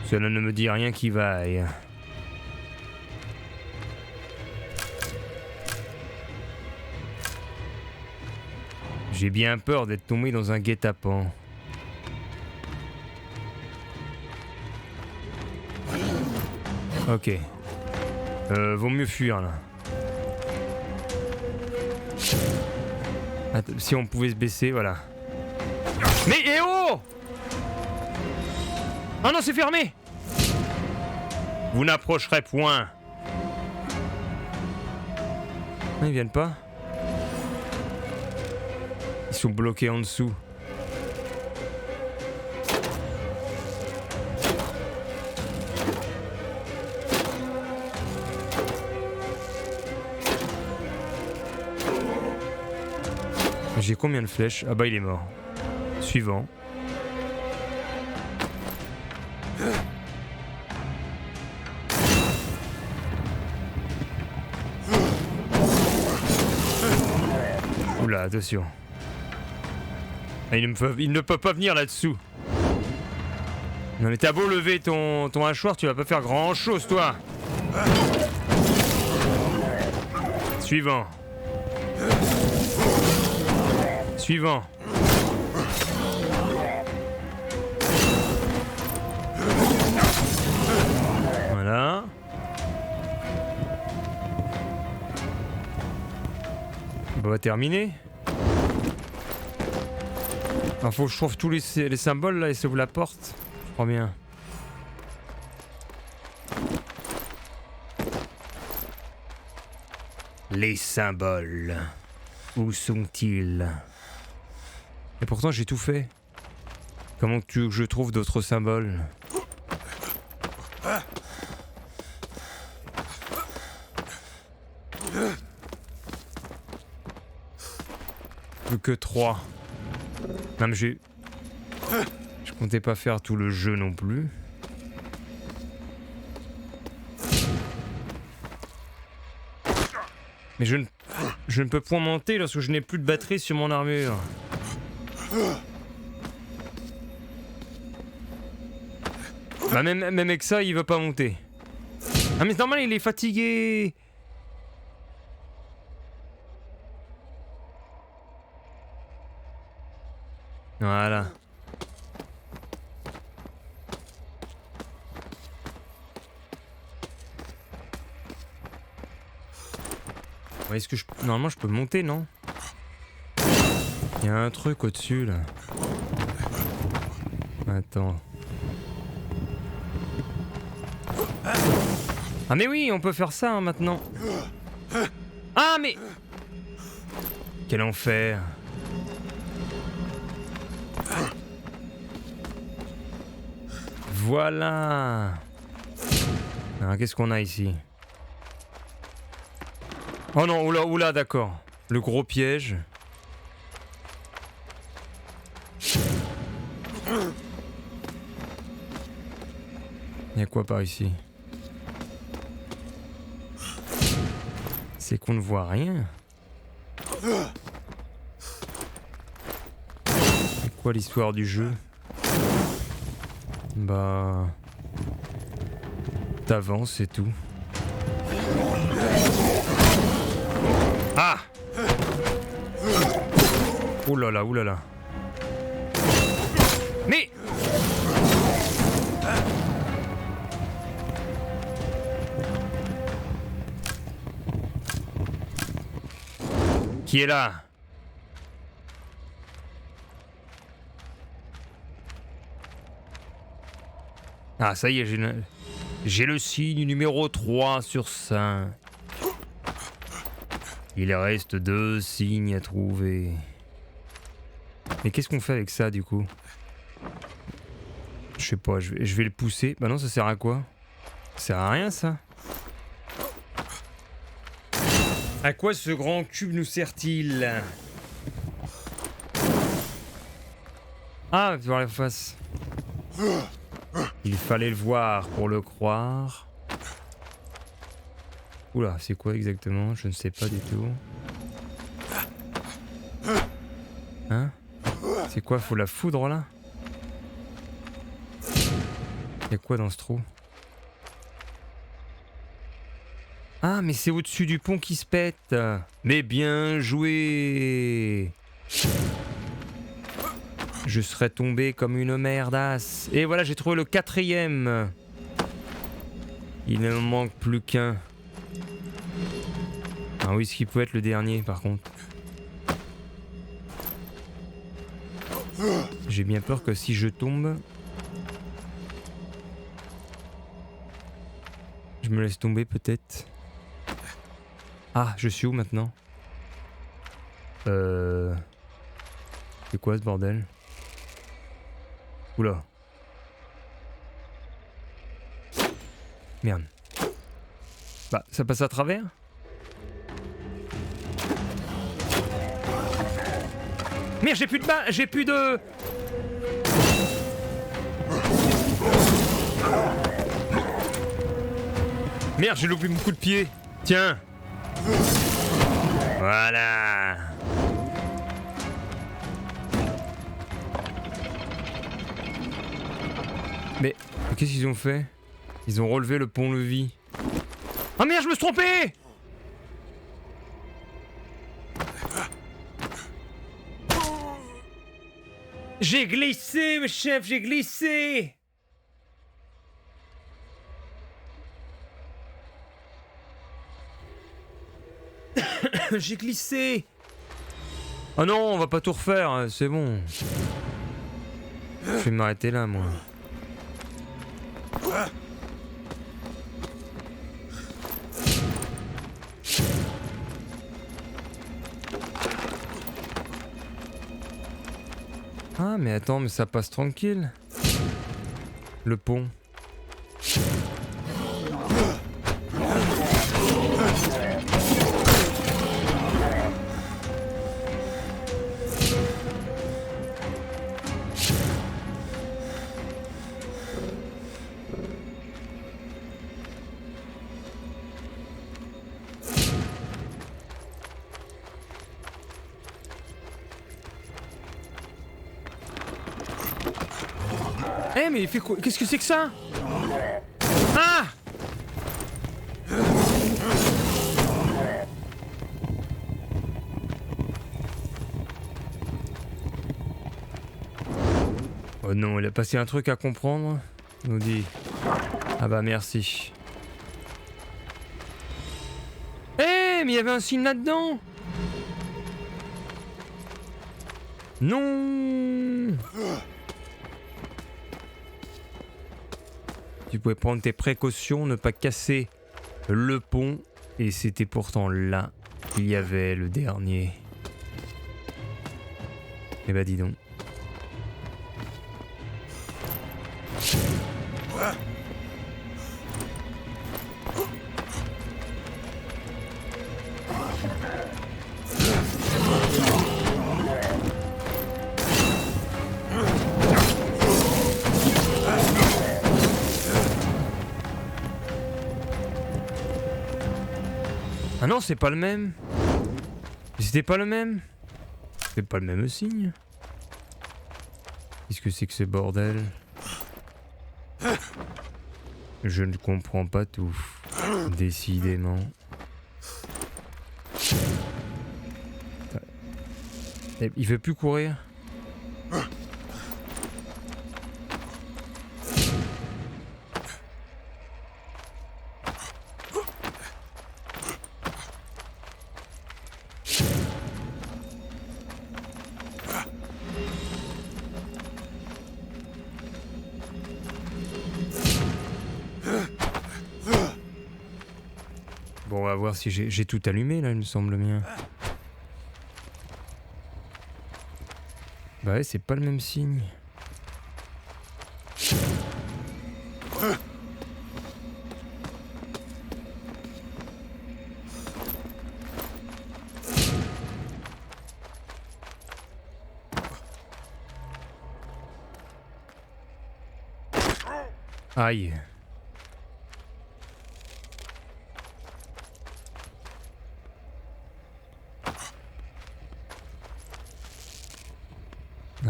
Cela ne me dit rien qui vaille. J'ai bien peur d'être tombé dans un guet-apens. Ok. Vaut mieux fuir là. Attends, si on pouvait se baisser, voilà. Mais eh oh! Ah non, c'est fermé! Vous n'approcherez point. Non, ils viennent pas. Ils sont bloqués en dessous. J'ai combien de flèches? Ah bah il est mort. Suivant. Oula, attention. Ah, il ne peut pas venir là-dessous. Non mais t'as beau lever ton hachoir, tu vas pas faire grand chose toi. Suivant. Suivant. Voilà. On va terminer. Il faut que je trouve tous les symboles là et ça ouvre la porte. Je crois bien. Les symboles. Où sont-ils? Et pourtant j'ai tout fait. Comment tu veux que je trouve d'autres symboles? Plus que 3. Non mais je comptais pas faire tout le jeu non plus. Mais je ne peux point monter lorsque je n'ai plus de batterie sur mon armure. Bah même avec ça, il veut pas monter. Ah mais c'est normal, il est fatigué. Voilà. Ouais, est-ce que normalement je peux monter, non? Il y a un truc au-dessus là. Attends. Ah mais oui, on peut faire ça hein, maintenant. Ah mais... Quel enfer. Voilà. Alors qu'est-ce qu'on a ici? Oh non, oula, oula, d'accord. Le gros piège. Il y a quoi par ici? C'est qu'on ne voit rien. C'est quoi l'histoire du jeu? Bah... T'avances, c'est tout. Ah! Oulala, oulala. Mais... Qui est là? Ah, ça y est, j'ai le signe numéro 3 sur 5. Il reste 2 signes à trouver. Mais qu'est-ce qu'on fait avec ça, du coup? Je sais pas, je vais le pousser. Bah non, ça sert à quoi? Ça sert à rien, ça. À quoi ce grand cube nous sert-il? Ah, voir la face. Il fallait le voir pour le croire. Oula, c'est quoi exactement? Je ne sais pas du tout. Hein? C'est quoi? Faut la foudre là? Y'a quoi dans ce trou? Ah, mais c'est au-dessus du pont qui se pète. Mais bien joué. Je serais tombé comme une merdasse. Et voilà, j'ai trouvé le 4e. Il ne me manque plus qu'un. Ah oui, ce qui peut être le dernier par contre. J'ai bien peur que si je tombe... Je me laisse tomber peut-être. Ah, je suis où maintenant? C'est quoi ce bordel? Oula. Merde. Bah, ça passe à travers? Merde, j'ai plus de bas, j'ai plus de... Merde, j'ai loupé mon coup de pied. Tiens. Voilà. Mais qu'est-ce qu'ils ont fait? Ils ont relevé le pont-levis. Ah merde, je me suis trompé! J'ai glissé, chef, j'ai glissé! J'ai glissé! Oh non, on va pas tout refaire, c'est bon. Je vais m'arrêter là, moi. Ah, mais attends, mais ça passe tranquille. Le pont. Eh mais il fait quoi? Qu'est-ce que c'est que ça? Ah! Oh non, il a passé un truc à comprendre. Il nous dit... Ah bah merci. Eh mais il y avait un signe là-dedans. Non! Tu pouvais prendre tes précautions, ne pas casser le pont. Et c'était pourtant là qu'il y avait le dernier. Eh bah dis donc. Ah non, c'est pas le même. C'était pas le même. C'est pas le même signe. Qu'est-ce que c'est que ce bordel? Je ne comprends pas tout. Décidément. Il veut plus courir. Bon, on va voir si j'ai tout allumé là, il me semble bien. Bah ouais, c'est pas le même signe. Aïe.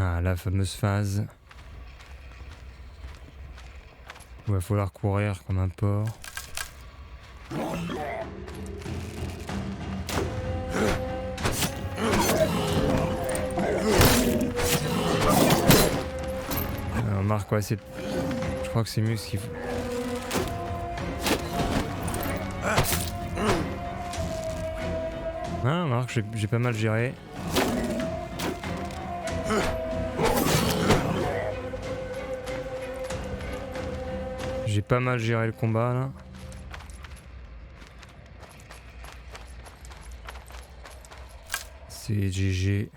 Ah, la fameuse phase où il va falloir courir comme un porc. Alors, Marc, ouais, c'est... Je crois que c'est mieux ce qu'il faut. Ah, Marc, j'ai pas mal géré. J'ai pas mal géré le combat là. C'est GG.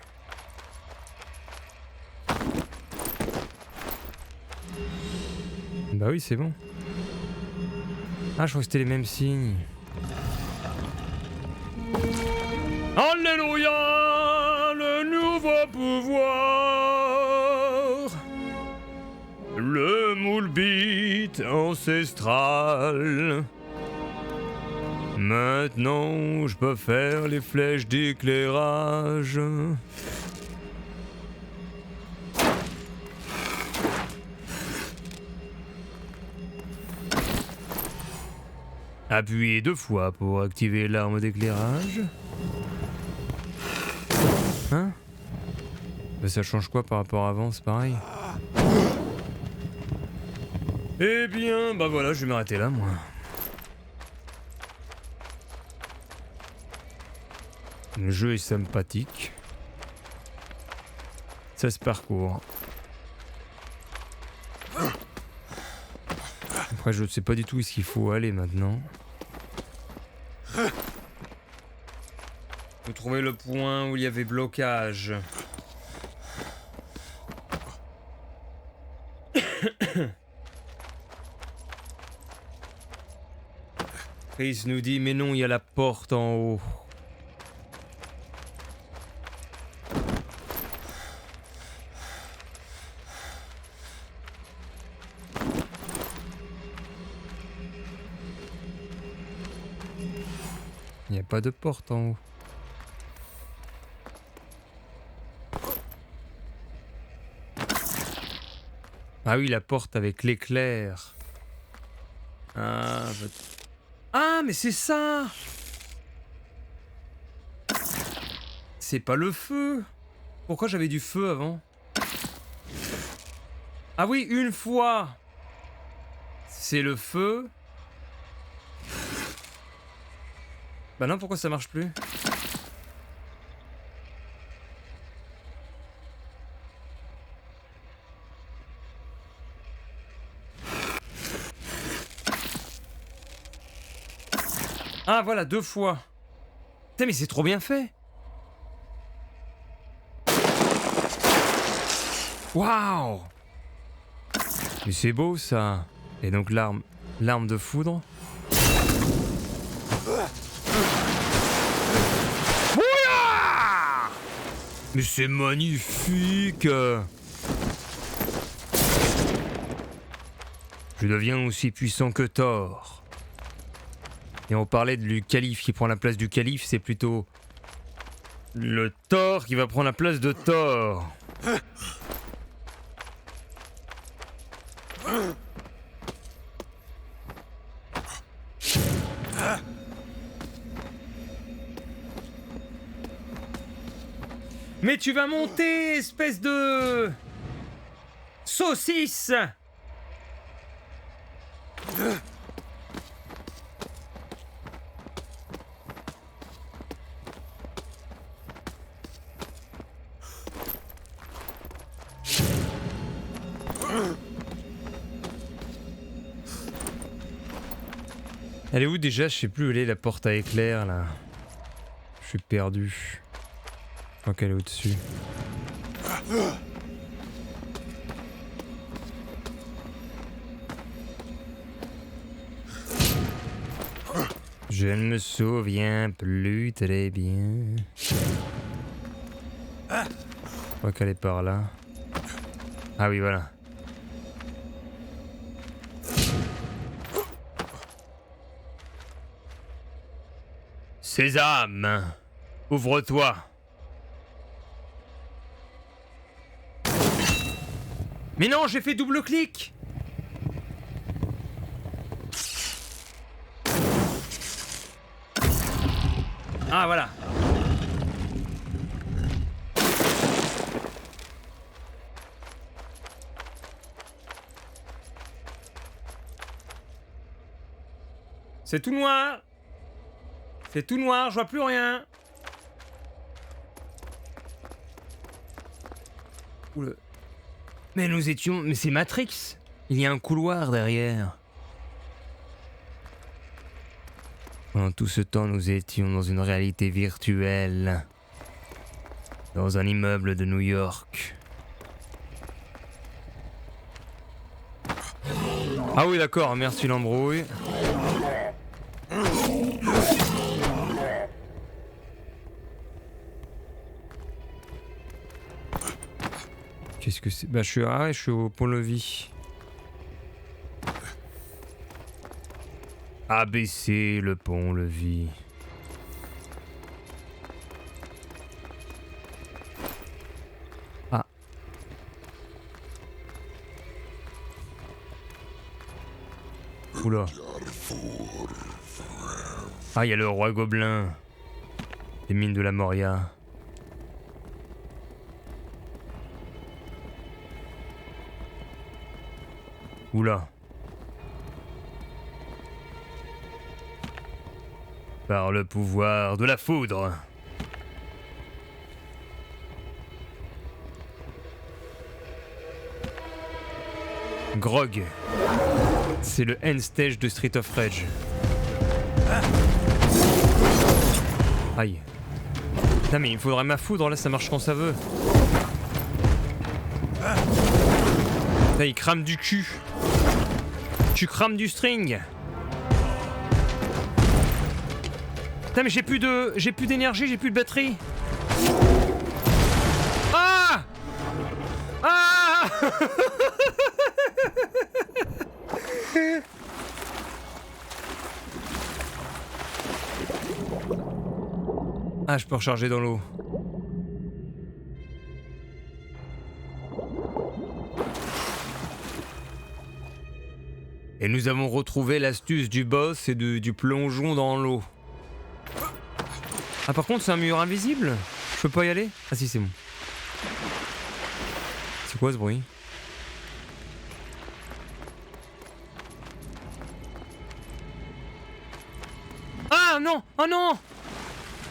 Bah oui, c'est bon. Ah, je crois que c'était les mêmes signes. Alléluia, le nouveau pouvoir. Le moule bit ancestral. Maintenant, je peux faire les flèches d'éclairage. Appuyez 2 fois pour activer l'arme d'éclairage. Hein? Bah ça change quoi par rapport à avant, c'est pareil. Eh bien, bah voilà, je vais m'arrêter là, moi. Le jeu est sympathique. Ça se parcourt. Après, je ne sais pas du tout où est-ce qu'il faut aller maintenant. Faut trouver le point où il y avait blocage. Chris nous dit, mais non, il y a la porte en haut. Il n'y a pas de porte en haut. Ah oui, la porte avec l'éclair. Ah, mais c'est ça! C'est pas le feu! Pourquoi j'avais du feu avant? Ah oui, une fois! C'est le feu. Bah non, pourquoi ça marche plus? Ah voilà, 2 fois. Putain, mais c'est trop bien fait. Waouh! Mais c'est beau ça. Et donc l'arme de foudre. Ouya! Mais c'est magnifique! Je deviens aussi puissant que Thor. Et on parlait du calife qui prend la place du calife, c'est plutôt le Thor qui va prendre la place de Thor. Mais tu vas monter, espèce de saucisse! Elle est où déjà? Je sais plus où elle est, la porte à éclair là. Je suis perdu. Je crois qu'elle est au-dessus. Je ne me souviens plus très bien. Je crois qu'elle est par là. Ah oui, voilà. Sésame, ouvre-toi. Mais non, j'ai fait double clic. Ah voilà. C'est tout noir. C'est tout noir, je vois plus rien. Oula. Mais nous étions... Mais c'est Matrix. Il y a un couloir derrière. Pendant tout ce temps, nous étions dans une réalité virtuelle. Dans un immeuble de New York. Ah oui, d'accord, merci l'embrouille. Qu'est-ce que c'est? Bah je suis au pont-levis. ABC le pont-levis. Ah. Oula. Ah, il y a le roi gobelin. Les mines de la Moria. Oula. Par le pouvoir de la foudre. Grog. C'est le end stage de Street of Rage. Aïe. Putain mais il me faudrait ma foudre là, ça marche quand ça veut. Putain il crame du cul. Tu crames du string. Putain mais j'ai plus d'énergie, j'ai plus de batterie. Ah ah. Ah, je peux recharger dans l'eau. Et nous avons retrouvé l'astuce du boss et du plongeon dans l'eau. Ah par contre c'est un mur invisible. Je peux pas y aller? Ah si c'est bon. C'est quoi ce bruit? Ah non! Oh non!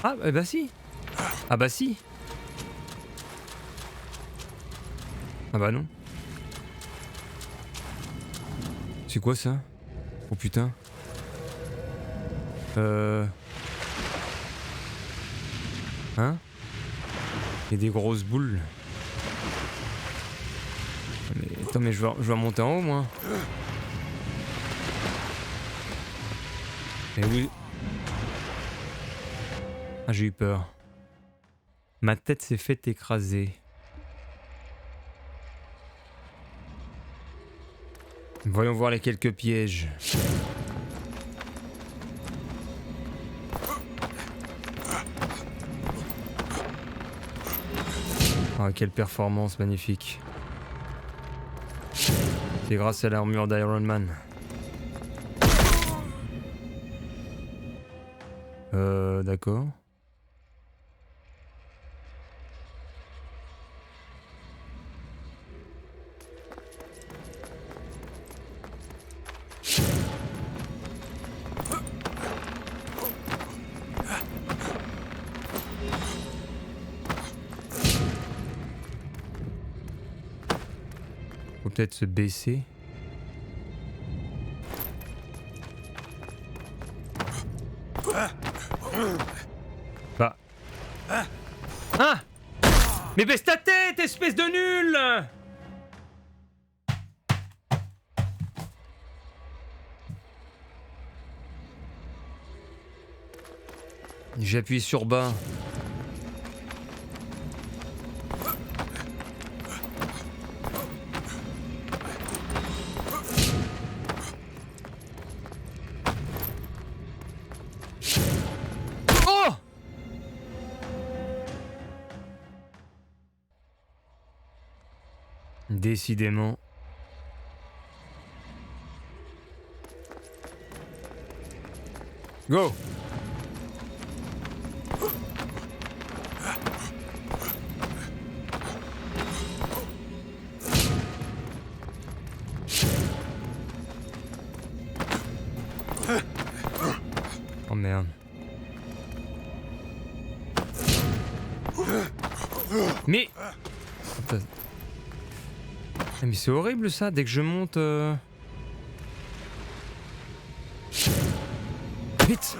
Ah bah si. Ah bah si. Ah bah non. C'est quoi ça? Oh putain. Hein? Il y a des grosses boules. Mais attends, mais je vais remonter en haut, moi. Mais oui. Ah, j'ai eu peur. Ma tête s'est fait écraser. Voyons voir les quelques pièges. Ah, quelle performance magnifique. C'est grâce à l'armure d'Iron Man. D'accord. Faut peut-être se baisser. Bah. Ah! Mais baisse ta tête, espèce de nul! J'appuie sur bas. Oh! Décidément. Go! Oh merde. Mais... Attends. Mais c'est horrible ça, dès que je monte... Vite.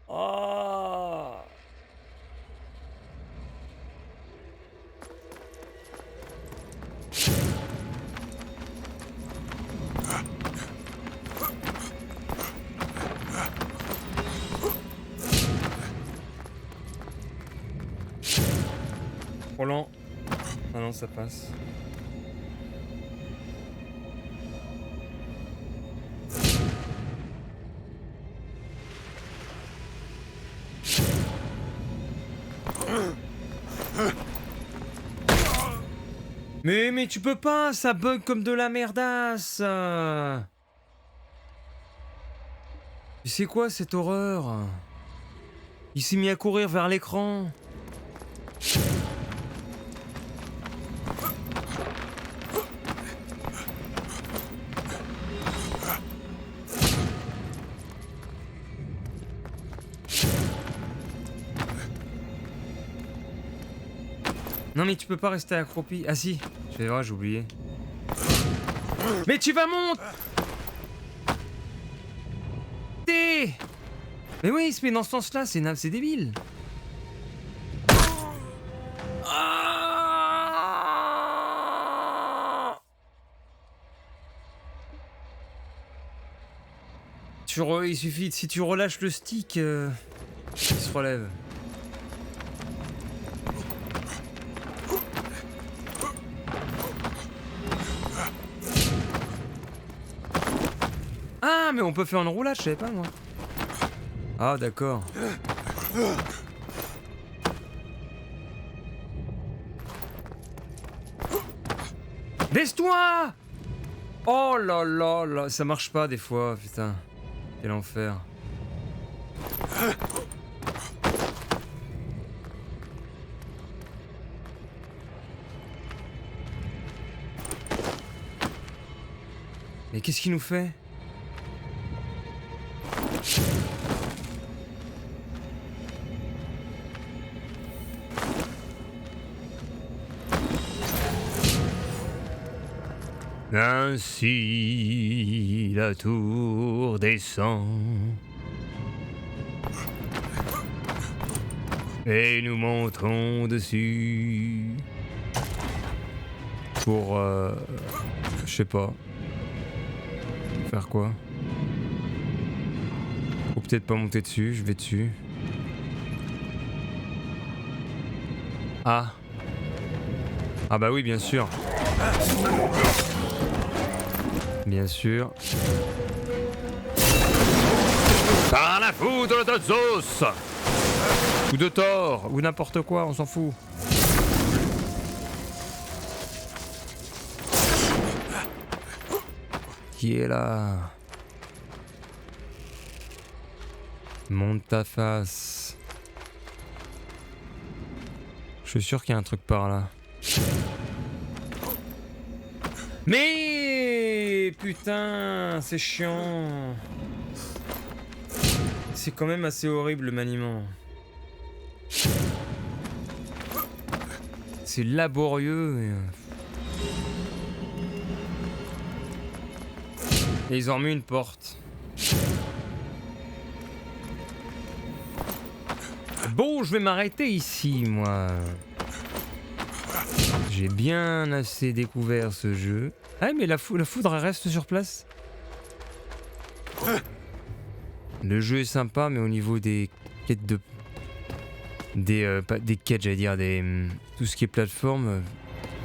Oh. Trop lent. Ah non, ça passe. Mais tu peux pas, ça bug comme de la merdasse. C'est quoi cette horreur? Il s'est mis à courir vers l'écran. Non mais tu peux pas rester accroupi. Ah si, j'ai oublié. Mais tu vas monter. Mais oui, il se met dans ce sens-là, c'est débile. Il suffit, si tu relâches le stick, il se relève. Ah, mais on peut faire une roulade, je savais pas moi. Ah, d'accord. Baisse-toi! Oh là là là, ça marche pas des fois, putain. Quel enfer. Mais qu'est-ce qu'il nous fait? Ainsi la tour descend. Et nous montons dessus. Pour... je sais pas. Faire quoi? Ou peut-être pas monter dessus, je vais dessus. Ah. Ah bah oui, bien sûr. Bien sûr. Par la foudre de Zeus! Ou de Thor, ou n'importe quoi, on s'en fout. Qui est là? Monte ta face. Je suis sûr qu'il y a un truc par là. Mais putain, c'est chiant. C'est quand même assez horrible le maniement. C'est laborieux. Et ils ont remis une porte. Bon, je vais m'arrêter ici, moi. J'ai bien assez découvert ce jeu. Ah, mais la foudre elle reste sur place. Le jeu est sympa, mais au niveau des quêtes de... pas des quêtes, j'allais dire, tout ce qui est plateforme,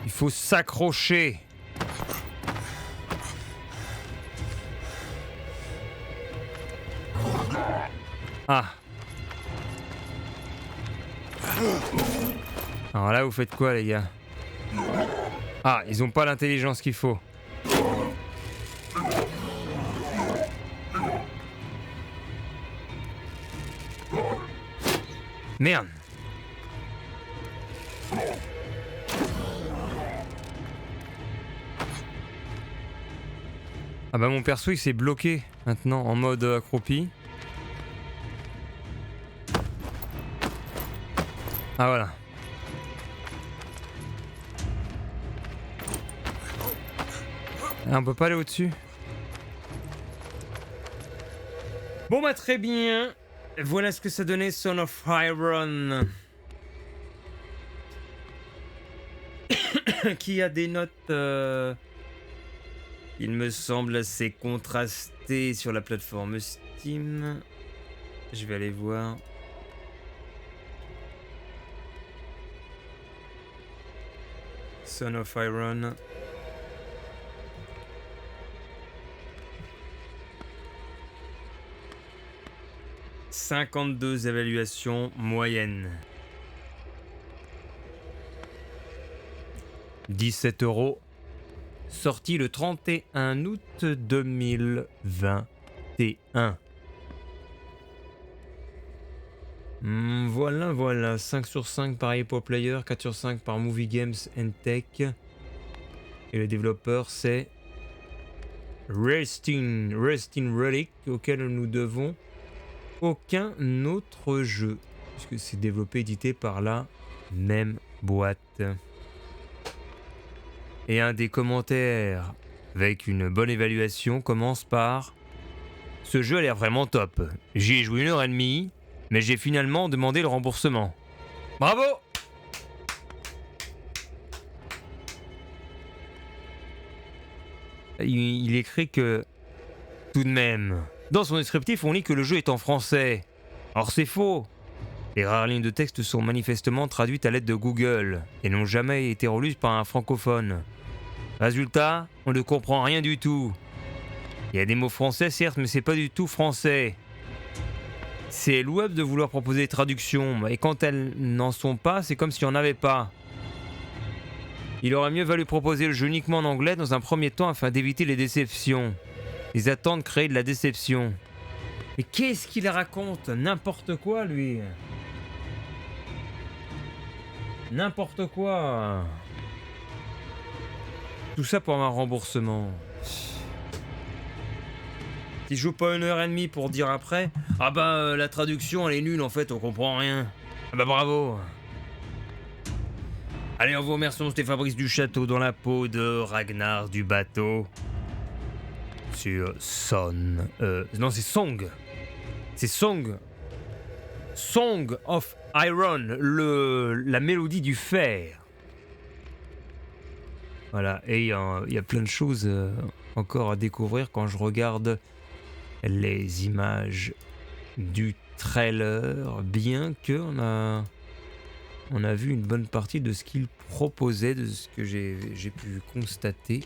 il faut s'accrocher. Ah. Alors là, vous faites quoi, les gars? Ah, ils ont pas l'intelligence qu'il faut. Merde. Ah bah mon perso il s'est bloqué maintenant en mode accroupi. Ah voilà. Ah, on peut pas aller au-dessus. Bon bah très bien. Voilà ce que ça donnait Son of Iron. Qui a des notes, il me semble assez contrastées sur la plateforme Steam. Je vais aller voir. Son of Iron. « 52 évaluations moyennes. 17 €. Sorti le 31 août 2021. Voilà. 5 sur 5 par Hypo Player, 4 sur 5 par Movie Games and Tech. Et le développeur c'est Resting Relic, auquel nous devons aucun autre jeu, puisque c'est développé et édité par la même boîte. Et un des commentaires avec une bonne évaluation commence par: ce jeu a l'air vraiment top. J'y ai joué 1h30, mais j'ai finalement demandé le remboursement. Bravo! Il écrit que tout de même, dans son descriptif, on lit que le jeu est en français. Or c'est faux. Les rares lignes de texte sont manifestement traduites à l'aide de Google et n'ont jamais été relues par un francophone. Résultat, on ne comprend rien du tout. Il y a des mots français certes, mais c'est pas du tout français. C'est louable de vouloir proposer des traductions, et quand elles n'en sont pas, c'est comme s'il n'y en avait pas. Il aurait mieux valu proposer le jeu uniquement en anglais dans un premier temps afin d'éviter les déceptions. Les attentes créent de la déception. Mais qu'est-ce qu'il raconte? N'importe quoi, lui. N'importe quoi. Tout ça pour un remboursement. Tu joues pas 1h30 pour dire après: ah bah la traduction elle est nulle en fait, on comprend rien. Ah bah bravo. Allez, on vous remercie, c'était Fabrice du Château dans la peau de Ragnar du bateau. Sur Son. Non, c'est Song. C'est Song. Song of Iron, la mélodie du fer. Voilà, et il y a plein de choses encore à découvrir quand je regarde les images du trailer, bien que on a vu une bonne partie de ce qu'il proposait, de ce que j'ai pu constater.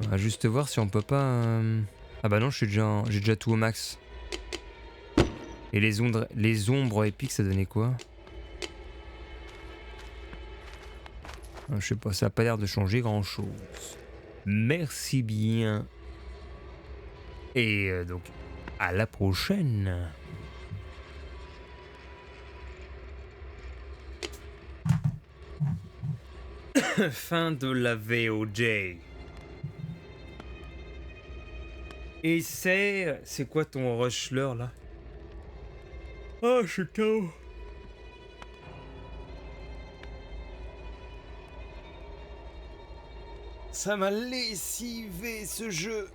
On va juste voir si on peut pas... Ah bah non, j'ai déjà tout au max. Et les ombres épiques, ça donnait quoi? Je sais pas, ça a pas l'air de changer grand chose. Merci bien. Et donc, à la prochaine. Fin de la VOJ. Et c'est quoi ton rushler là? Ah, je suis KO. Ça m'a lessivé ce jeu.